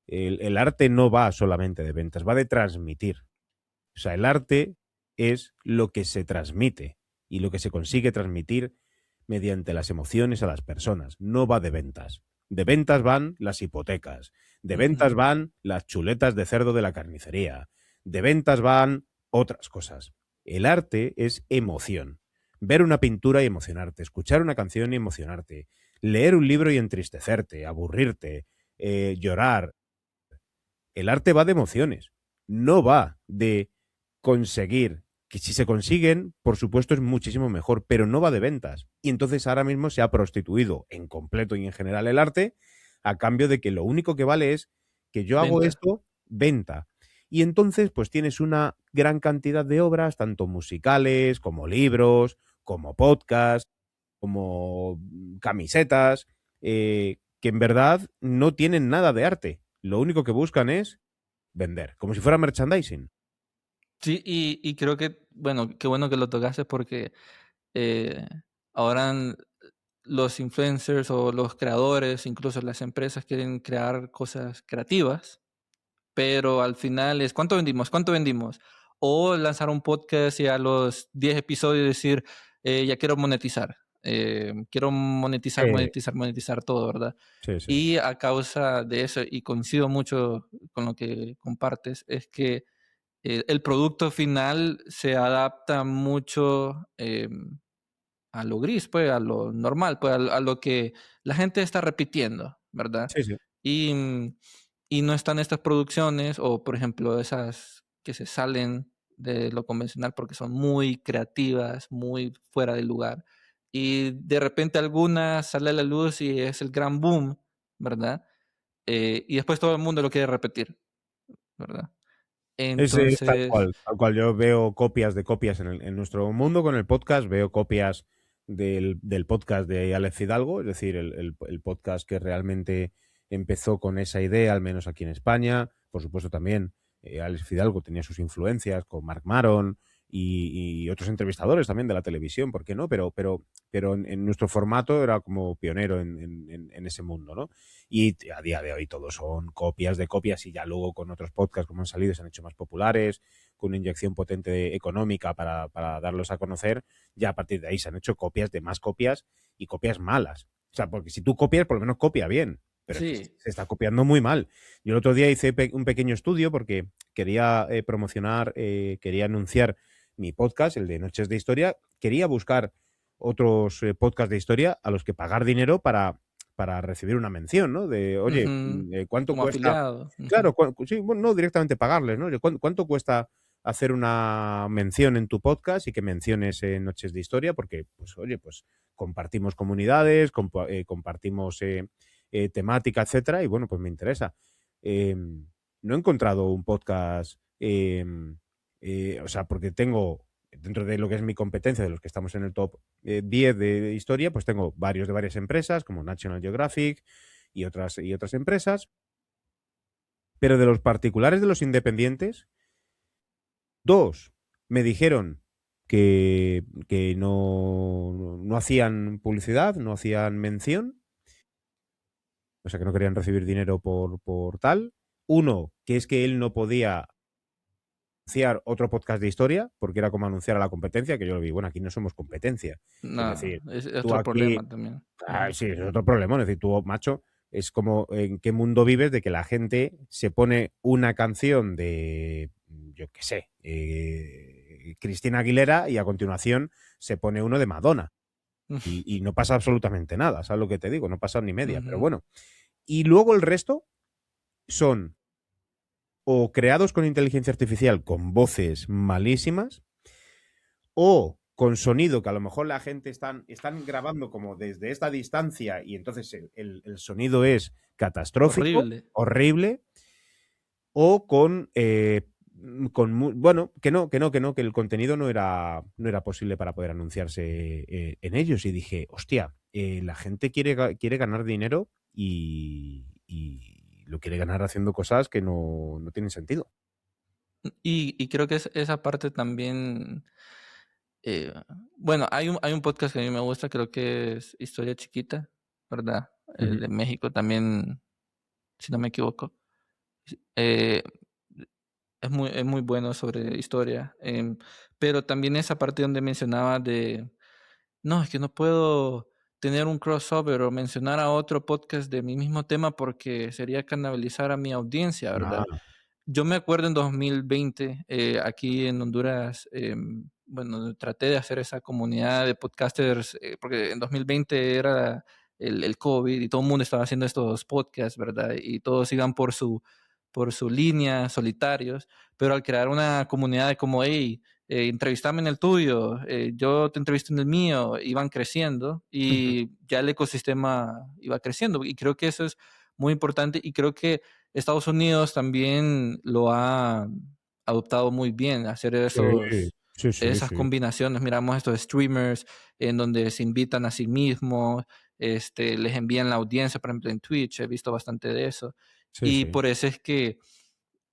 El arte no va solamente de ventas, va de transmitir. O sea, el arte es lo que se transmite y lo que se consigue transmitir mediante las emociones a las personas. No va de ventas. De ventas van las hipotecas. De ventas Ujú. van las chuletas de cerdo de la carnicería. De ventas van otras cosas. El arte es emoción. Ver una pintura y emocionarte, escuchar una canción y emocionarte, leer un libro y entristecerte, aburrirte, llorar. El arte va de emociones, no va de conseguir, que si se consiguen, por supuesto es muchísimo mejor, pero no va de ventas. Y entonces ahora mismo se ha prostituido en completo y en general el arte a cambio de que lo único que vale es que yo hago Venta. esto, venta. Y entonces pues tienes una gran cantidad de obras, tanto musicales como libros, como podcasts, como camisetas, que en verdad no tienen nada de arte. Lo único que buscan es vender, como si fuera merchandising. Sí, y creo que, bueno, qué bueno que lo tocaste porque eh, ahora los influencers o los creadores, incluso las empresas quieren crear cosas creativas, pero al final es ¿cuánto vendimos? ¿Cuánto vendimos? O lanzar un podcast y a los 10 episodios decir, ya quiero monetizar. Quiero monetizar, Sí, monetizar, monetizar todo, ¿verdad? sí, sí. Y a causa de eso, y coincido mucho con lo que compartes, es que el producto final se adapta mucho a lo gris, pues, a lo normal, pues, a lo que la gente está repitiendo, ¿verdad? Sí, sí. Y, y no están estas producciones, o por ejemplo, esas que se salen de lo convencional porque son muy creativas, muy fuera de lugar. Y de repente alguna sale a la luz y es el gran boom, ¿verdad? Y después todo el mundo lo quiere repetir, ¿verdad? Es tal Entonces, cual, tal cual. Yo veo copias de copias en nuestro mundo con el podcast, veo copias del podcast de Alex Hidalgo, es decir, el podcast que realmente empezó con esa idea, al menos aquí en España. Por supuesto, también Alex Hidalgo tenía sus influencias con Marc Maron y otros entrevistadores también de la televisión, ¿por qué no? Pero en nuestro formato era como pionero en ese mundo, ¿no? Y a día de hoy todos son copias de copias y ya luego con otros podcasts como han salido se han hecho más populares, con una inyección potente económica para darlos a conocer, ya a partir de ahí se han hecho copias de más copias y copias malas. O sea, porque si tú copias, por lo menos copia bien, pero es que sí. se está copiando muy mal. Yo el otro día hice un pequeño estudio porque quería promocionar, quería anunciar mi podcast, el de Noches de Historia, quería buscar otros podcasts de historia a los que pagar dinero para recibir una mención, ¿no? De, oye, Ujú. ¿cuánto Como cuesta? afiliado. Ujú. Claro, sí, bueno, no directamente pagarles, ¿no? ¿Cuánto cuesta hacer una mención en tu podcast y que menciones Noches de Historia? Porque, pues, oye, pues compartimos comunidades, compartimos temática, etcétera, y bueno, pues me interesa. No he encontrado un podcast, o sea, porque tengo dentro de lo que es mi competencia, de los que estamos en el top 10 de historia, pues tengo varios de varias empresas, como National Geographic y otras empresas, pero de los particulares, de los independientes, dos me dijeron que no hacían publicidad, no hacían mención, o sea, que no querían recibir dinero por tal. Uno, que es que él no podía anunciar otro podcast de historia, porque era como anunciar a la competencia, que yo lo vi, bueno, aquí no somos competencia. Es No, decir, es tú otro aquí, problema también. sí, es otro problema, es decir, tú, macho, es como en qué mundo vives de que la gente se pone una canción de, yo qué sé, Cristina Aguilera y a continuación se pone uno de Madonna. Y no pasa absolutamente nada, ¿sabes lo que te digo? No pasa ni media, pero Ujú. bueno. Y luego el resto son o creados con inteligencia artificial con voces malísimas o con sonido que a lo mejor la gente están grabando como desde esta distancia y entonces el sonido es catastrófico, Horrible. horrible, o bueno, que el contenido no era posible para poder anunciarse en ellos. Y dije, hostia, la gente quiere ganar dinero y lo quiere ganar haciendo cosas que no tienen sentido. Y creo que esa parte también, eh, bueno, hay un podcast que a mí me gusta, creo que es Historia Chiquita, ¿verdad? Ujú. De México también, si no me equivoco. Eh, es muy bueno sobre historia, pero también esa parte donde mencionaba de, no, es que no puedo tener un crossover o mencionar a otro podcast de mi mismo tema porque sería canibalizar a mi audiencia, ¿verdad? Ah, Yo me acuerdo en 2020, aquí en Honduras, bueno, traté de hacer esa comunidad de podcasters, porque en 2020 era el COVID y todo el mundo estaba haciendo estos podcasts, ¿verdad? Y todos iban por su línea, solitarios, pero al crear una comunidad de como, hey, entrevistame en el tuyo, yo te entrevisto en el mío, iban creciendo ujú. y ya el ecosistema iba creciendo. Y creo que eso es muy importante y creo que Estados Unidos también lo ha adoptado muy bien, hacer Sí, sí, sí, esas sí. combinaciones. Miramos estos streamers en donde se invitan a sí mismos les envían la audiencia, por ejemplo, en Twitch, he visto bastante de eso. Sí, Y sí. por eso es que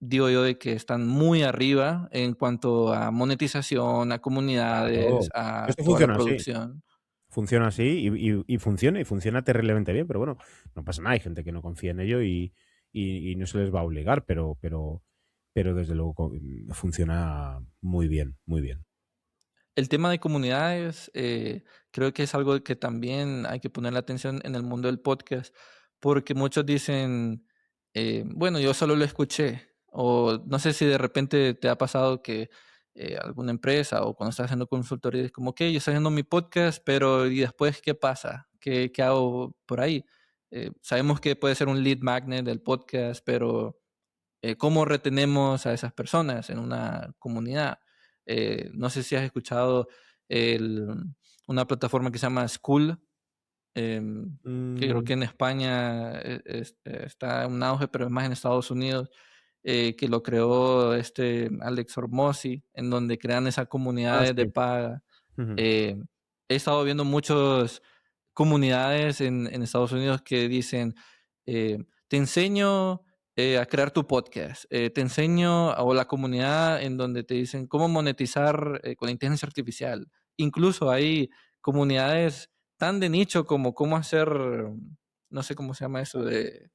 digo yo de que están muy arriba en cuanto a monetización, a comunidades, Claro. a Esto toda la funciona así. producción. Funciona así y funciona terriblemente bien, pero bueno, no pasa nada. Hay gente que no confía en ello y no se les va a obligar, pero desde luego funciona muy bien, muy bien. El tema de comunidades, creo que es algo que también hay que ponerle atención en el mundo del podcast, porque muchos dicen, bueno, yo solo lo escuché, o no sé si de repente te ha pasado que alguna empresa o cuando estás haciendo consultoría es como, ok, yo estoy haciendo mi podcast, pero ¿y después qué pasa? ¿Qué hago por ahí? Sabemos que puede ser un lead magnet del podcast, pero cómo retenemos a esas personas en una comunidad. No sé si has escuchado el- una plataforma que se llama School, que creo Mm, que en España está en un auge, pero es más en Estados Unidos, que lo creó Alex Hormozzi, en donde crean esas ah, comunidades de sí. paga. Ujú. Eh, He estado viendo muchas comunidades en Estados Unidos que dicen, te enseño a crear tu podcast, te enseño, o la comunidad en donde te dicen cómo monetizar con inteligencia artificial. Incluso hay comunidades tan de nicho como cómo hacer, no sé cómo se llama eso de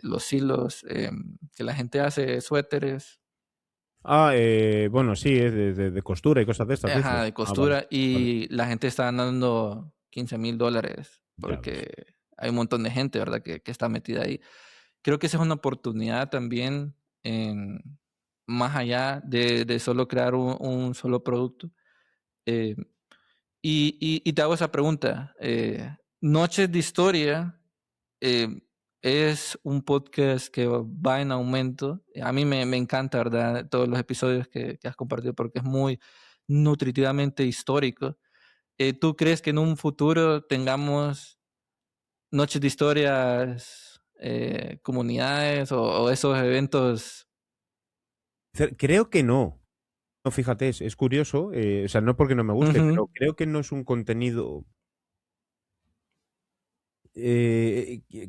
los hilos, que la gente hace suéteres. Bueno, sí, es de costura y cosas de estas, Ajá, dices. de Ah, vale, costura, vale. y la gente está ganando $15,000 Ya ves. porque hay un montón de gente, ¿verdad?, que está metida ahí. Creo que esa es una oportunidad también, en más allá de solo crear un solo producto. Eh, y te hago esa pregunta, Noches de Historia, eh, es un podcast que va en aumento. A mí me encanta, ¿verdad?, todos los episodios que has compartido porque es muy nutritivamente histórico. ¿Tú crees que en un futuro tengamos noches de historias, comunidades o esos eventos? Creo que no. No, fíjate, es curioso, o sea, no porque no me guste, Ujú, pero creo que no es un contenido.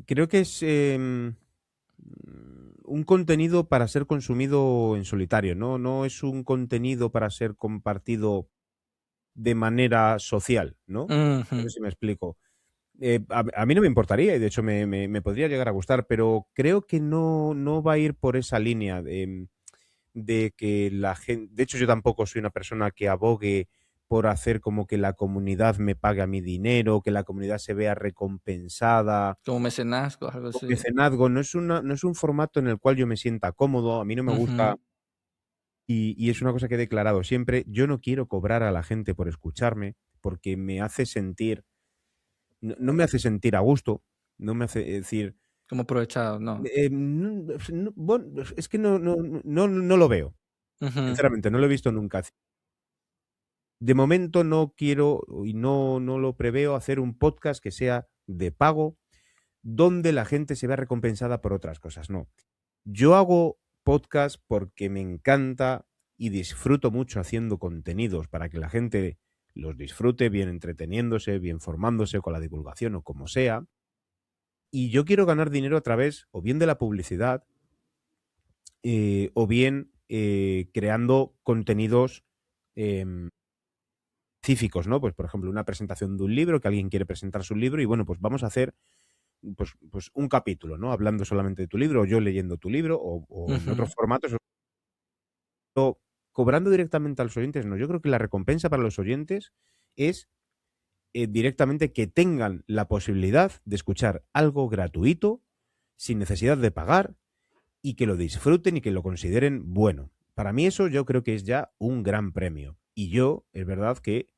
Creo que es un contenido para ser consumido en solitario, ¿no? No es un contenido para ser compartido de manera social, ¿no? No sé ujú. si me explico. A mí no me importaría y de hecho me podría llegar a gustar, pero creo que no va a ir por esa línea de que la gente. De hecho, yo tampoco soy una persona que abogue por hacer como que la comunidad me pague a mi dinero, que la comunidad se vea recompensada. Como mecenazgo, algo O así. mecenazgo no es un formato en el cual yo me sienta cómodo, a mí no me Ujú. gusta y es una cosa que he declarado siempre, yo no quiero cobrar a la gente por escucharme, porque me hace sentir no me hace sentir a gusto, no me hace decir, Como aprovechado, ¿no? bueno, es que no lo veo, Ujú. sinceramente, no lo he visto nunca. De momento no quiero y no lo preveo hacer un podcast que sea de pago, donde la gente se vea recompensada por otras cosas, no. Yo hago podcast porque me encanta y disfruto mucho haciendo contenidos para que la gente los disfrute, bien entreteniéndose, bien formándose con la divulgación o como sea. Y yo quiero ganar dinero a través o bien de la publicidad o bien creando contenidos específicos, ¿no? Pues por ejemplo, una presentación de un libro, que alguien quiere presentar su libro y bueno, pues vamos a hacer pues un capítulo, ¿no? Hablando solamente de tu libro o yo leyendo tu libro o en Ujú. otros formatos. Pero cobrando directamente a los oyentes, no. Yo creo que la recompensa para los oyentes es directamente que tengan la posibilidad de escuchar algo gratuito, sin necesidad de pagar, y que lo disfruten y que lo consideren bueno. Para mí eso yo creo que es ya un gran premio. Y yo, es verdad que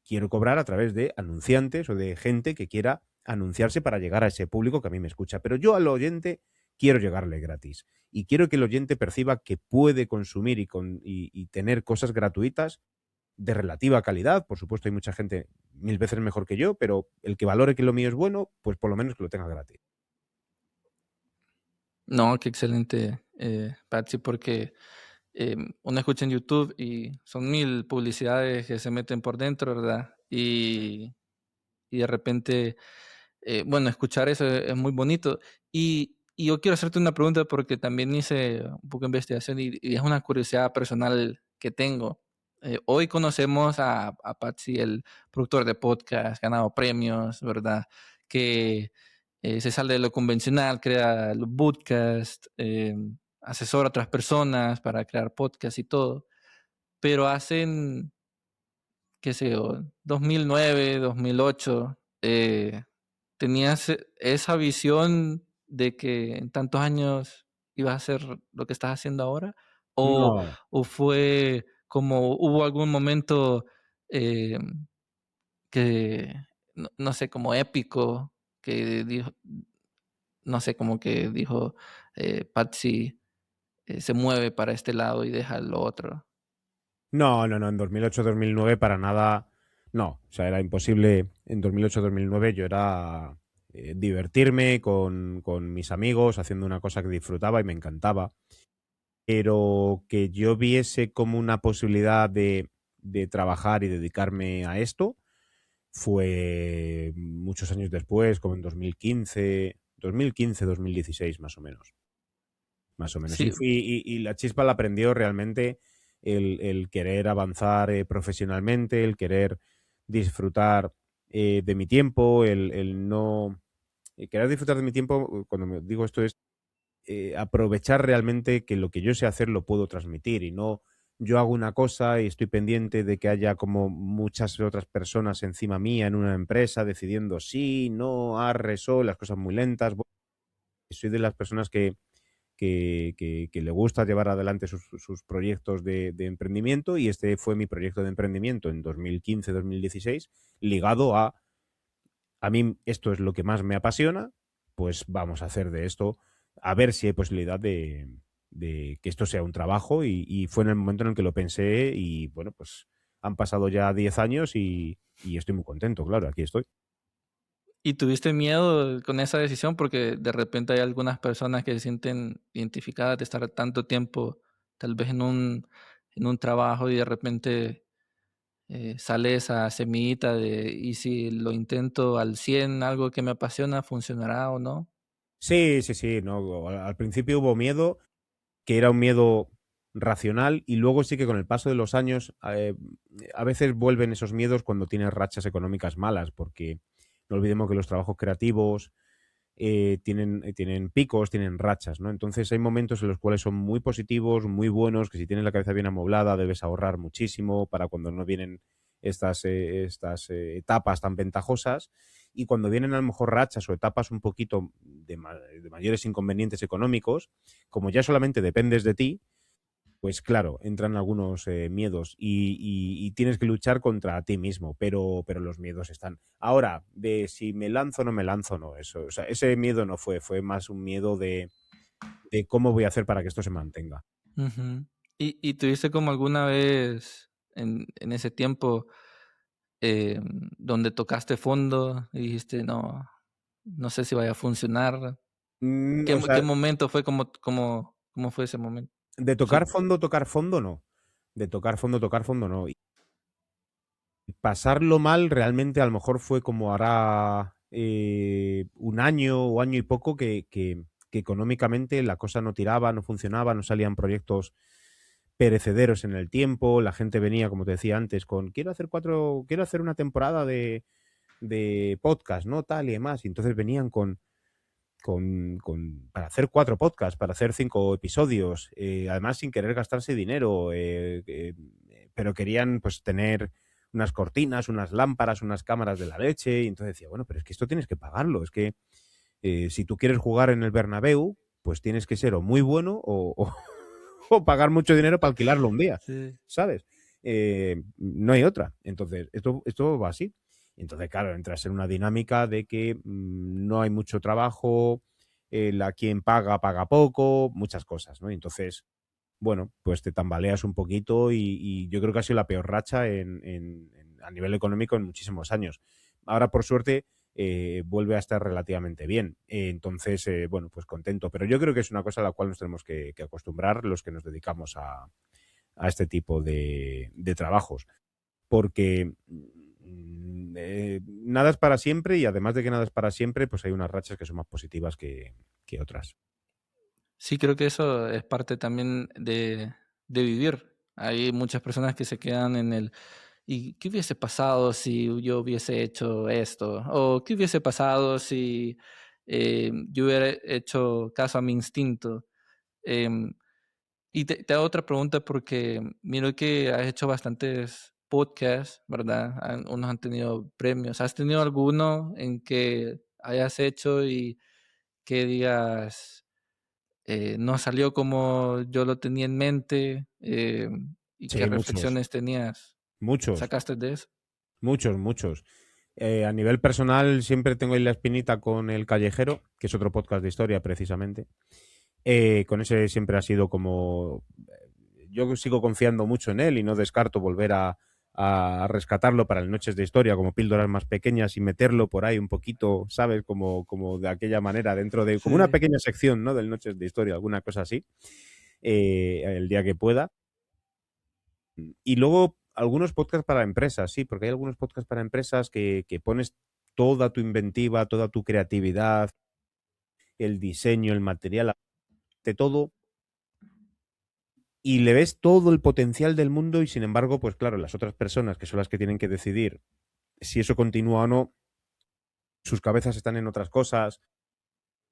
quiero cobrar a través de anunciantes o de gente que quiera anunciarse para llegar a ese público que a mí me escucha. Pero yo al oyente quiero llegarle gratis. Y quiero que el oyente perciba que puede consumir y tener cosas gratuitas de relativa calidad. Por supuesto, hay mucha gente 1000 veces mejor que yo, pero el que valore que lo mío es bueno, pues por lo menos que lo tenga gratis. No, qué excelente, Patsy, porque uno escucha en YouTube y son 1000 publicidades que se meten por dentro, ¿verdad? Y y de repente, bueno, escuchar eso es muy bonito. Y yo quiero hacerte una pregunta porque también hice un poco de investigación y es una curiosidad personal que tengo. Hoy conocemos a Patsy, el productor de podcast, ganado premios, ¿verdad? Que se sale de lo convencional, crea los podcasts, asesora a otras personas para crear podcasts y todo. Pero hacen, qué sé yo, 2009, 2008, ¿tenías esa visión de que en tantos años ibas a hacer lo que estás haciendo ahora? ¿O, No, o fue como hubo algún momento eh, que, no sé, como épico, que dijo, no sé, como que dijo Patsy se mueve para este lado y deja lo otro? no, en 2008-2009 para nada, no, o sea, era imposible. En 2008-2009 yo era divertirme con mis amigos, haciendo una cosa que disfrutaba y me encantaba, pero que yo viese como una posibilidad de trabajar y dedicarme a esto fue muchos años después, como en 2015, 2016 más o menos. Más o menos. Sí, Y la chispa la aprendió realmente el querer avanzar profesionalmente, el querer disfrutar de mi tiempo, el no... el querer disfrutar de mi tiempo, cuando me digo esto, es aprovechar realmente que lo que yo sé hacer lo puedo transmitir y no yo hago una cosa y estoy pendiente de que haya como muchas otras personas encima mía en una empresa decidiendo sí, no, arre, so, las cosas muy lentas. Bueno, soy de las personas que le gusta llevar adelante sus proyectos de emprendimiento y este fue mi proyecto de emprendimiento en 2015-2016 ligado a mí esto es lo que más me apasiona, pues vamos a hacer de esto, a ver si hay posibilidad de que esto sea un trabajo y fue en el momento en el que lo pensé y bueno, pues han pasado ya 10 años y estoy muy contento, claro, aquí estoy. ¿y tuviste miedo con esa decisión? Porque de repente hay algunas personas que se sienten identificadas de estar tanto tiempo, tal vez en un trabajo y de repente sale esa semillita de, ¿y si lo intento al 100 algo que me apasiona, funcionará o no? Sí, sí, sí, no, al principio hubo miedo, que era un miedo racional y luego sí que con el paso de los años a veces vuelven esos miedos cuando tienes rachas económicas malas, porque no olvidemos que los trabajos creativos tienen picos, tienen rachas, ¿no? Entonces hay momentos en los cuales son muy positivos, muy buenos, que si tienes la cabeza bien amoblada debes ahorrar muchísimo para cuando no vienen estas etapas tan ventajosas. Y cuando vienen a lo mejor rachas o etapas un poquito de mayores inconvenientes económicos, como ya solamente dependes de ti, pues claro, entran algunos miedos y tienes que luchar contra ti mismo, pero los miedos están. Ahora, de si me lanzo o no me lanzo, no, eso, o sea, ese miedo no fue más un miedo de cómo voy a hacer para que esto se mantenga. Ujú. Y tuviste como alguna vez en ese tiempo donde tocaste fondo y dijiste, no, no sé si vaya a funcionar? O Qué sea, momento fue? ¿Cómo fue ese momento? de Sí. tocar fondo, no. De tocar fondo, no. Y pasarlo mal realmente a lo mejor fue como hará un año o año y poco que económicamente la cosa no tiraba, no funcionaba, no salían proyectos perecederos en el tiempo, la gente venía, como te decía antes, con quiero hacer una temporada de podcast, ¿no? Tal y demás. Y entonces venían para hacer 4 podcasts, para hacer 5 episodios, además sin querer gastarse dinero, pero querían pues tener unas cortinas, unas lámparas, unas cámaras de la leche, y entonces decía, bueno, pero es que esto tienes que pagarlo, es que si tú quieres jugar en el Bernabéu, pues tienes que ser o muy bueno o pagar mucho dinero para alquilarlo un día, Sí. ¿sabes? No hay otra. Entonces, esto va así. Entonces, claro, entras en una dinámica de que no hay mucho trabajo, quien paga, paga poco, muchas cosas, ¿no? Y entonces, bueno, pues te tambaleas un poquito y yo creo que ha sido la peor racha a nivel económico en muchísimos años. Ahora, por suerte, vuelve a estar relativamente bien. Entonces, bueno, pues contento. Pero yo creo que es una cosa a la cual nos tenemos que acostumbrar los que nos dedicamos a este tipo de trabajos. Porque nada es para siempre y además de que nada es para siempre, pues hay unas rachas que son más positivas que otras. Sí, creo que eso es parte también de vivir. Hay muchas personas que se quedan en el, ¿y qué hubiese pasado si yo hubiese hecho esto? ¿O qué hubiese pasado si yo hubiera hecho caso a mi instinto? Em, y te hago otra pregunta porque miro que has hecho bastantes podcasts, ¿verdad? Unos han tenido premios. ¿Has tenido alguno en que hayas hecho y que digas, no salió como yo lo tenía en mente? ¿Y qué Sí, reflexiones tenías, muchos, sacaste de eso? muchos. A nivel personal siempre tengo ahí la espinita con El Callejero, que es otro podcast de historia precisamente. Con ese siempre ha sido como... Yo sigo confiando mucho en él y no descarto volver a rescatarlo para el Noches de Historia como píldoras más pequeñas y meterlo por ahí un poquito, ¿sabes? Como de aquella manera, dentro de... como una Sí. pequeña sección, ¿no? Del Noches de Historia, alguna cosa así, el día que pueda. Y luego algunos podcasts para empresas, sí, porque hay algunos podcasts para empresas que pones toda tu inventiva, toda tu creatividad, el diseño, el material, de todo, y le ves todo el potencial del mundo y sin embargo, pues claro, las otras personas que son las que tienen que decidir si eso continúa o no, sus cabezas están en otras cosas,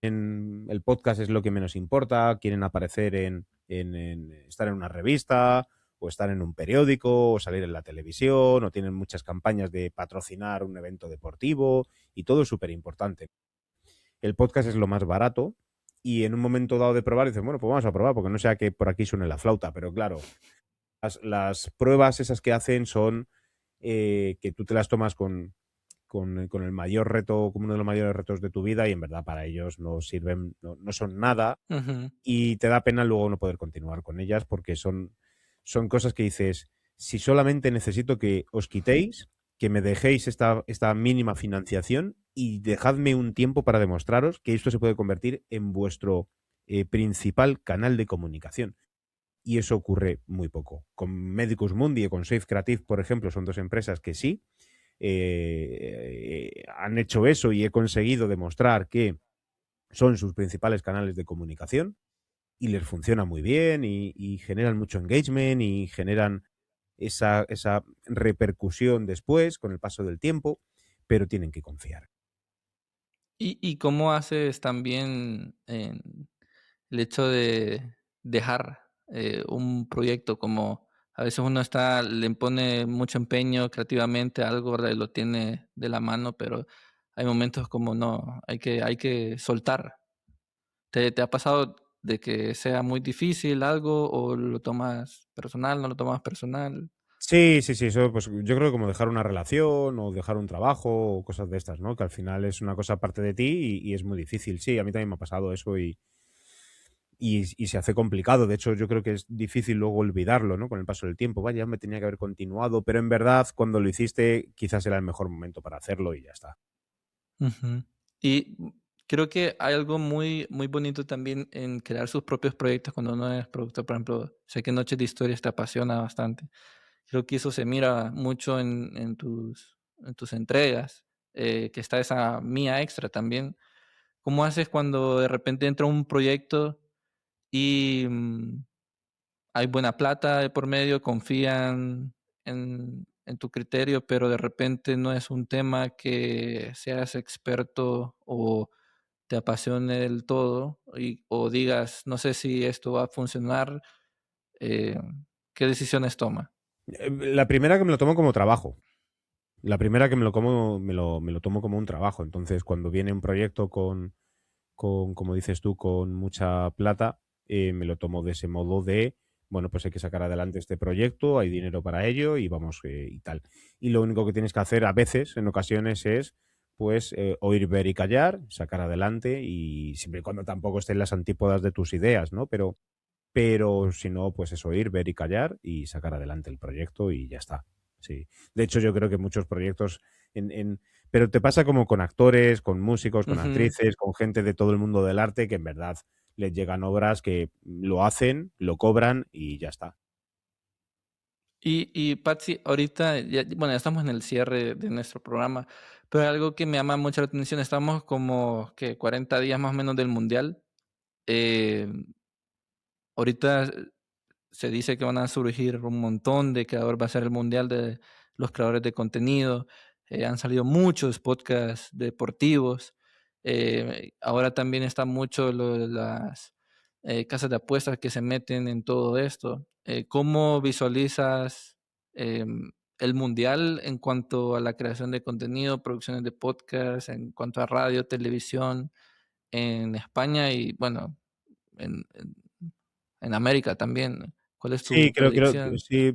en el podcast es lo que menos importa, quieren aparecer en estar en una revista o estar en un periódico o salir en la televisión o tienen muchas campañas de patrocinar un evento deportivo y todo es súper importante. El podcast es lo más barato y en un momento dado de probar dices, bueno, pues vamos a probar porque no sea que por aquí suene la flauta, pero claro, las pruebas esas que hacen son que tú te las tomas con el mayor reto, como uno de los mayores retos de tu vida y en verdad para ellos no sirven, no son nada Ujú. y te da pena luego no poder continuar con ellas porque son cosas que dices, si solamente necesito que os quitéis, que me dejéis esta mínima financiación y dejadme un tiempo para demostraros que esto se puede convertir en vuestro principal canal de comunicación. Y eso ocurre muy poco. Con Medicus Mundi y con Safe Creative, por ejemplo, son dos empresas que sí han hecho eso y he conseguido demostrar que son sus principales canales de comunicación y les funciona muy bien y generan mucho engagement y generan esa repercusión después con el paso del tiempo, pero tienen que confiar. ¿Y cómo haces también el hecho de dejar un proyecto? Como a veces uno está, le pone mucho empeño creativamente a algo, ¿verdad? Y lo tiene de la mano, pero hay momentos como no, hay que soltar. ¿Te ha pasado de que sea muy difícil algo o lo tomas personal, no lo tomas personal? Sí, sí, sí, eso pues yo creo que como dejar una relación o dejar un trabajo o cosas de estas, ¿no? Que al final es una cosa aparte de ti y es muy difícil. Sí, a mí también me ha pasado eso y se hace complicado. De hecho, yo creo que es difícil luego olvidarlo, ¿no? Con el paso del tiempo. Vaya, me tenía que haber continuado, pero en verdad, cuando lo hiciste, quizás era el mejor momento para hacerlo y ya está. Ujú. Y creo que hay algo muy, muy bonito también en crear sus propios proyectos cuando uno es productor. Por ejemplo, sé que Noches de Historias te apasiona bastante. Creo que eso se mira mucho en tus entregas, que está esa mía extra también. ¿Cómo haces cuando de repente entra un proyecto y hay buena plata de por medio, confían en tu criterio, pero de repente no es un tema que seas experto o te apasione del todo o digas, no sé si esto va a funcionar, eh, ¿qué decisiones toma? La primera que me lo tomo como trabajo. La primera que me lo como, me lo tomo como un trabajo. Entonces, cuando viene un proyecto como dices tú, con mucha plata, me lo tomo de ese modo de, bueno, pues hay que sacar adelante este proyecto, hay dinero para ello y vamos y tal. Y lo único que tienes que hacer a veces, en ocasiones, es pues oír, ver y callar, sacar adelante y siempre y cuando tampoco estén las antípodas de tus ideas, ¿no? Pero si no, pues es oír, ver y callar y sacar adelante el proyecto y ya está. Sí. De hecho, yo creo que muchos proyectos pero te pasa como con actores, con músicos, con Ujú. actrices, con gente de todo el mundo del arte que en verdad les llegan obras que lo hacen, lo cobran y ya está. Y Patsy, ahorita, bueno, ya estamos en el cierre de nuestro programa, pero algo que me llama mucho la atención, estamos como que 40 días más o menos del Mundial. Eh, ahorita se dice que van a surgir un montón de creadores, va a ser el Mundial de los creadores de contenido. Han salido muchos podcasts deportivos. Ahora también está mucho lo de las casas de apuestas que se meten en todo esto. ¿Cómo visualizas el Mundial en cuanto a la creación de contenido, producciones de podcasts, en cuanto a radio, televisión en España y bueno, en América también? ¿Cuál es Sí, tu creo que predicción? sí.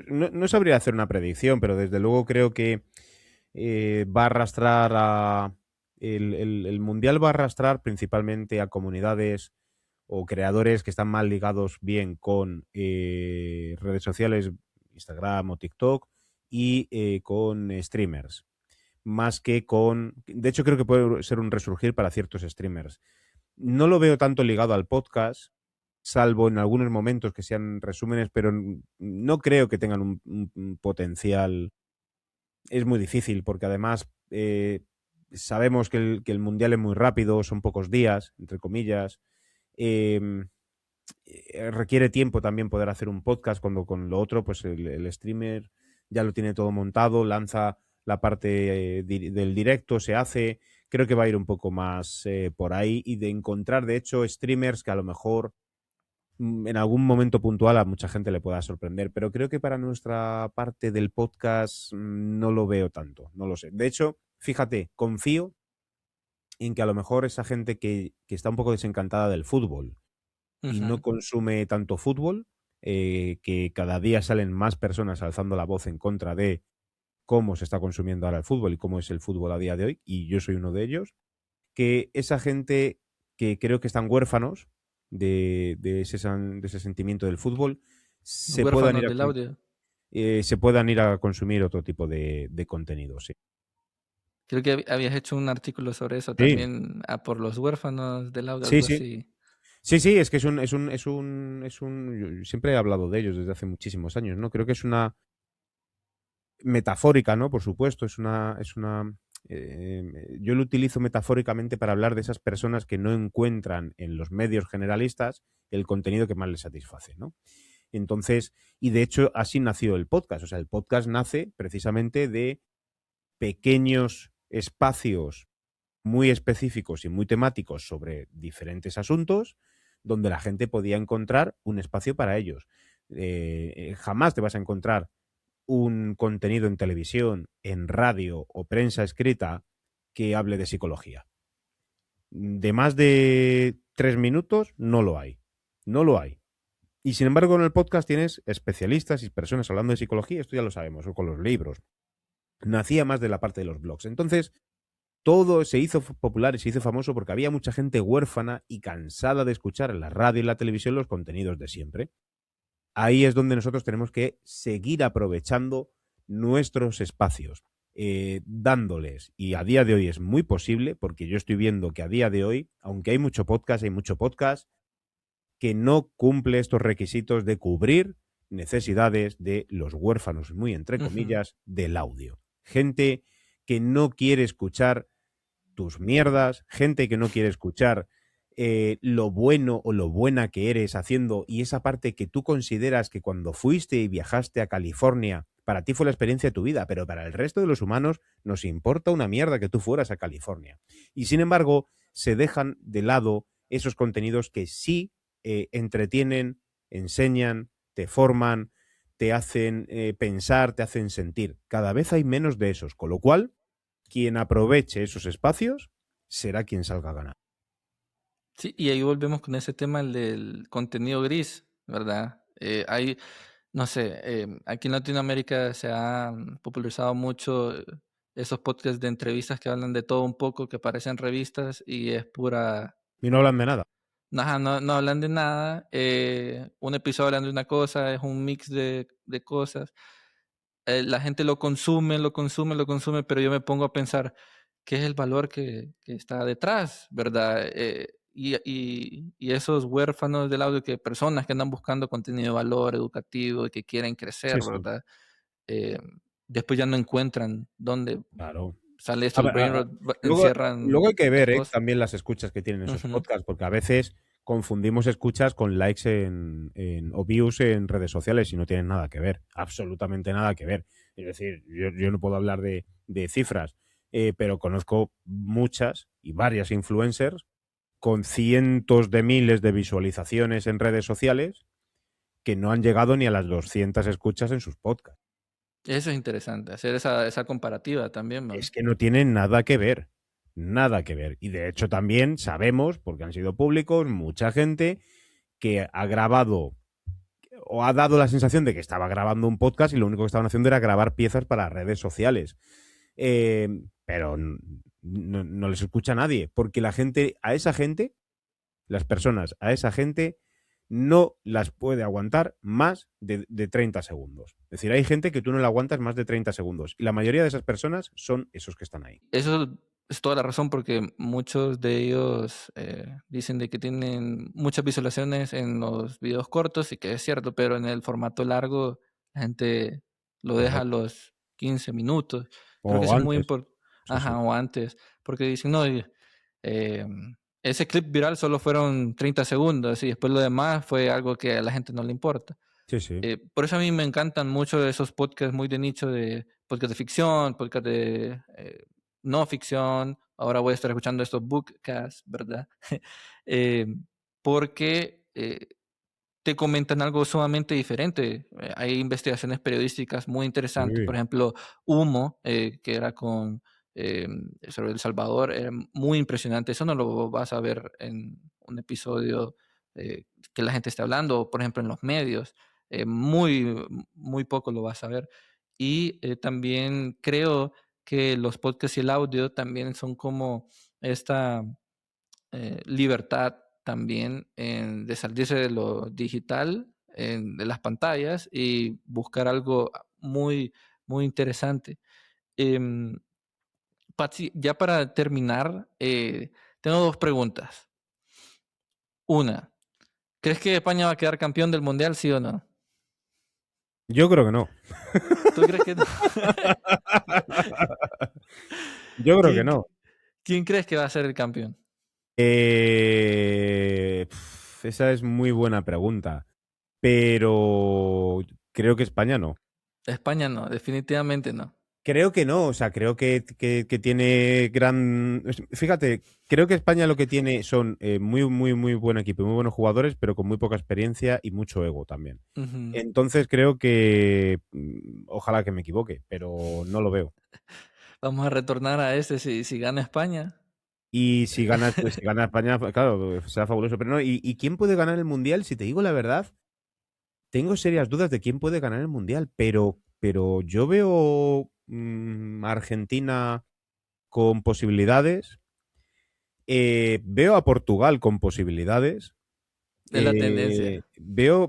No sabría hacer una predicción, pero desde luego creo que va a arrastrar a. El Mundial va a arrastrar principalmente a comunidades o creadores que están más ligados bien con redes sociales, Instagram o TikTok, y con streamers, más que con. De hecho, creo que puede ser un resurgir para ciertos streamers. No lo veo tanto ligado al podcast, salvo en algunos momentos que sean resúmenes, pero no creo que tengan un potencial. Es muy difícil porque además sabemos que el Mundial es muy rápido, son pocos días, entre comillas. Eh, Requiere tiempo también poder hacer un podcast cuando con lo otro, pues el streamer ya lo tiene todo montado, lanza la parte del directo, se hace. Creo que va a ir un poco más por ahí y de encontrar, de hecho, streamers que a lo mejor en algún momento puntual a mucha gente le pueda sorprender, pero creo que para nuestra parte del podcast no lo veo tanto, no lo sé. De hecho, fíjate, confío en que a lo mejor esa gente que está un poco desencantada del fútbol y no Ujú. consume tanto fútbol, que cada día salen más personas alzando la voz en contra de cómo se está consumiendo ahora el fútbol y cómo es el fútbol a día de hoy, y yo soy uno de ellos, que esa gente que creo que están huérfanos de ese sentimiento del fútbol, se puedan Huérfanos ir a, del audio. se puedan ir a consumir otro tipo de contenido, sí. Creo que habías hecho un artículo sobre eso Sí, también, por los huérfanos del audio, sí, algo sí. así. Sí, sí, es que yo siempre he hablado de ellos desde hace muchísimos años, ¿no? Creo que es una metafórica, ¿no? Por supuesto, yo lo utilizo metafóricamente para hablar de esas personas que no encuentran en los medios generalistas el contenido que más les satisface, ¿no? Entonces, y de hecho así nació el podcast. O sea, el podcast nace precisamente de pequeños espacios muy específicos y muy temáticos sobre diferentes asuntos donde la gente podía encontrar un espacio para ellos. Jamás te vas a encontrar un contenido en televisión, en radio o prensa escrita que hable de psicología. De más de 3 minutos no lo hay. No lo hay. Y sin embargo, en el podcast tienes especialistas y personas hablando de psicología, esto ya lo sabemos, o con los libros. Nacía más de la parte de los blogs. Entonces, todo se hizo popular y se hizo famoso porque había mucha gente huérfana y cansada de escuchar en la radio y la televisión los contenidos de siempre. Ahí es donde nosotros tenemos que seguir aprovechando nuestros espacios, dándoles, y a día de hoy es muy posible, porque yo estoy viendo que a día de hoy, aunque hay mucho podcast que no cumple estos requisitos de cubrir necesidades de los huérfanos, muy entre Ujú. comillas, del audio. Gente que no quiere escuchar tus mierdas, gente que no quiere escuchar lo bueno o lo buena que eres haciendo, y esa parte que tú consideras que cuando fuiste y viajaste a California, para ti fue la experiencia de tu vida, pero para el resto de los humanos nos importa una mierda que tú fueras a California. Y sin embargo, se dejan de lado esos contenidos que sí entretienen, enseñan, te forman, te hacen pensar, te hacen sentir. Cada vez hay menos de esos, con lo cual quien aproveche esos espacios será quien salga a ganar. Sí, y ahí volvemos con ese tema, el del contenido gris, ¿verdad? Hay, no sé, aquí en Latinoamérica se han popularizado mucho esos podcasts de entrevistas que hablan de todo un poco, que parecen revistas y es pura. Y no hablan de nada. Ajá, no hablan de nada. Un episodio hablan de una cosa, es un mix de cosas. La gente lo consume, lo consume, lo consume, pero yo me pongo a pensar qué es el valor que está detrás, ¿verdad? y esos huérfanos del audio, que personas que andan buscando contenido de valor educativo y que quieren crecer, Sí, sí, ¿verdad? Eh, Después ya no encuentran dónde claro. sale esto, A el ver, brain rot, luego, encierran luego hay que muchas ver cosas. también las escuchas que tienen esos Ujú. podcasts, porque a veces confundimos escuchas con likes o views en redes sociales y no tienen nada que ver, absolutamente nada que ver. Es decir, yo no puedo hablar de cifras, pero conozco muchas y varias influencers con cientos de miles de visualizaciones en redes sociales que no han llegado ni a las 200 escuchas en sus podcasts. Eso es interesante, hacer esa comparativa también, ¿no? Es que no tienen nada que ver, nada que ver. Y de hecho también sabemos, porque han sido públicos, mucha gente que ha grabado o ha dado la sensación de que estaba grabando un podcast y lo único que estaban haciendo era grabar piezas para redes sociales. Pero no les escucha nadie, porque la gente, a esa gente, las personas, a esa gente no las puede aguantar más de 30 segundos. Es decir, hay gente que tú no la aguantas más de 30 segundos. Y la mayoría de esas personas son esos que están ahí. Eso es toda la razón, porque muchos de ellos dicen de que tienen muchas visualizaciones en los videos cortos, y que es cierto, pero en el formato largo la gente lo deja a Correcto. los 15 minutos. Creo que O eso es muy antes. importante. Sí, sí. Ajá, o antes, porque dicen, no, eh, ese clip viral solo fueron 30 segundos y después lo demás fue algo que a la gente no le importa. Sí, sí. Por eso a mí me encantan mucho esos podcasts muy de nicho, de podcast de ficción, podcast de no ficción. Ahora voy a estar escuchando estos bookcasts, ¿verdad? Eh, Porque te comentan algo sumamente diferente. Hay investigaciones periodísticas muy interesantes, por Sí. ejemplo, Humo, que era con sobre El Salvador, era muy impresionante. Eso no lo vas a ver en un episodio que la gente esté hablando, o por ejemplo en los medios. Muy poco lo vas a ver. Y también creo que los podcasts y el audio también son como esta libertad también de salirse de lo digital, de las pantallas, y buscar algo muy interesante. Em, Patsy, ya para terminar, tengo dos preguntas. Una, ¿crees que España va a quedar campeón del Mundial, sí o no? Yo creo que no. ¿Tú crees que no? Yo creo que ¿Quién, no. quién crees que va a ser el campeón? Esa es muy buena pregunta. Pero creo que España no. España no, definitivamente no. Creo que no, o sea, creo que tiene gran... Fíjate, creo que España lo que tiene son muy buen equipo, y muy buenos jugadores, pero con muy poca experiencia y mucho ego también. Ujú. Entonces creo que... ojalá que me equivoque, pero no lo veo. Vamos a retornar a ese si gana España. Y si gana España, pues, claro, será fabuloso. Pero no, ¿y quién puede ganar el Mundial? Si te digo la verdad, tengo serias dudas de quién puede ganar el Mundial, pero yo veo Argentina con posibilidades, veo a Portugal con posibilidades, Es la tendencia. veo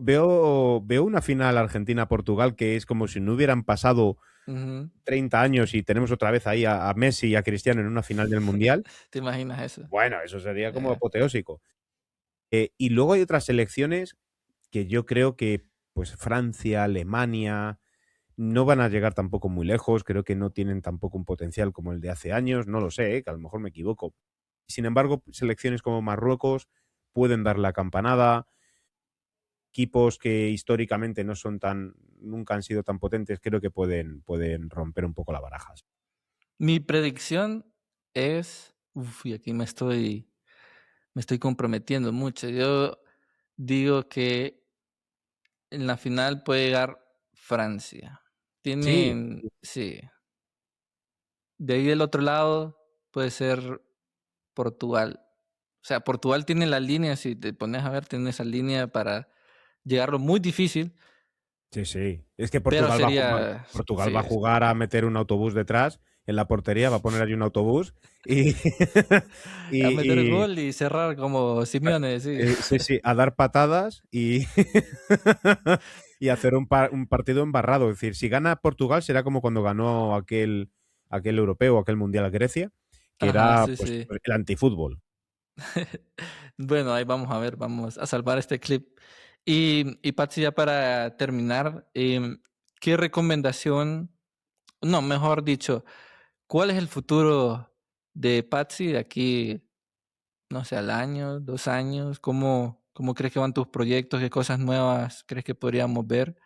una final Argentina-Portugal que es como si no hubieran pasado Ujú. 30 años y tenemos otra vez ahí a Messi y a Cristiano en una final del Mundial. ¿Te imaginas eso? Bueno, eso sería como Eh, apoteósico. Y luego hay otras selecciones que yo creo que, pues Francia, Alemania, no van a llegar tampoco muy lejos. Creo que no tienen tampoco un potencial como el de hace años. No lo sé, que a lo mejor me equivoco. Sin embargo, selecciones como Marruecos pueden dar la campanada. Equipos que históricamente no son tan, nunca han sido tan potentes, creo que pueden romper un poco la baraja. Mi predicción es, y aquí me estoy comprometiendo mucho. Yo digo que en la final puede llegar Francia. Sí, Tienen, sí. De ahí del otro lado puede ser Portugal. O sea, Portugal tiene la línea, si te pones a ver, tiene esa línea para llegarlo muy difícil, sí, sí. Es que pero Portugal va a jugar, sería, Portugal sí, va a jugar a meter un autobús detrás en la portería, va a poner ahí un autobús y, a meter y, gol y cerrar como Simeone, sí. sí, sí, a dar patadas y, y hacer un partido embarrado. Es decir, si gana Portugal será como cuando ganó aquel europeo, aquel mundial a Grecia, que Ajá, era sí, pues sí. el antifútbol. Bueno, ahí vamos a ver, vamos a salvar este clip. Y Patsy, ya para terminar, ¿qué recomendación, no, mejor dicho, cuál es el futuro de Patsy de aquí, no sé, al año, 2 años? ¿Cómo crees que van tus proyectos? ¿Qué cosas nuevas crees que podríamos ver?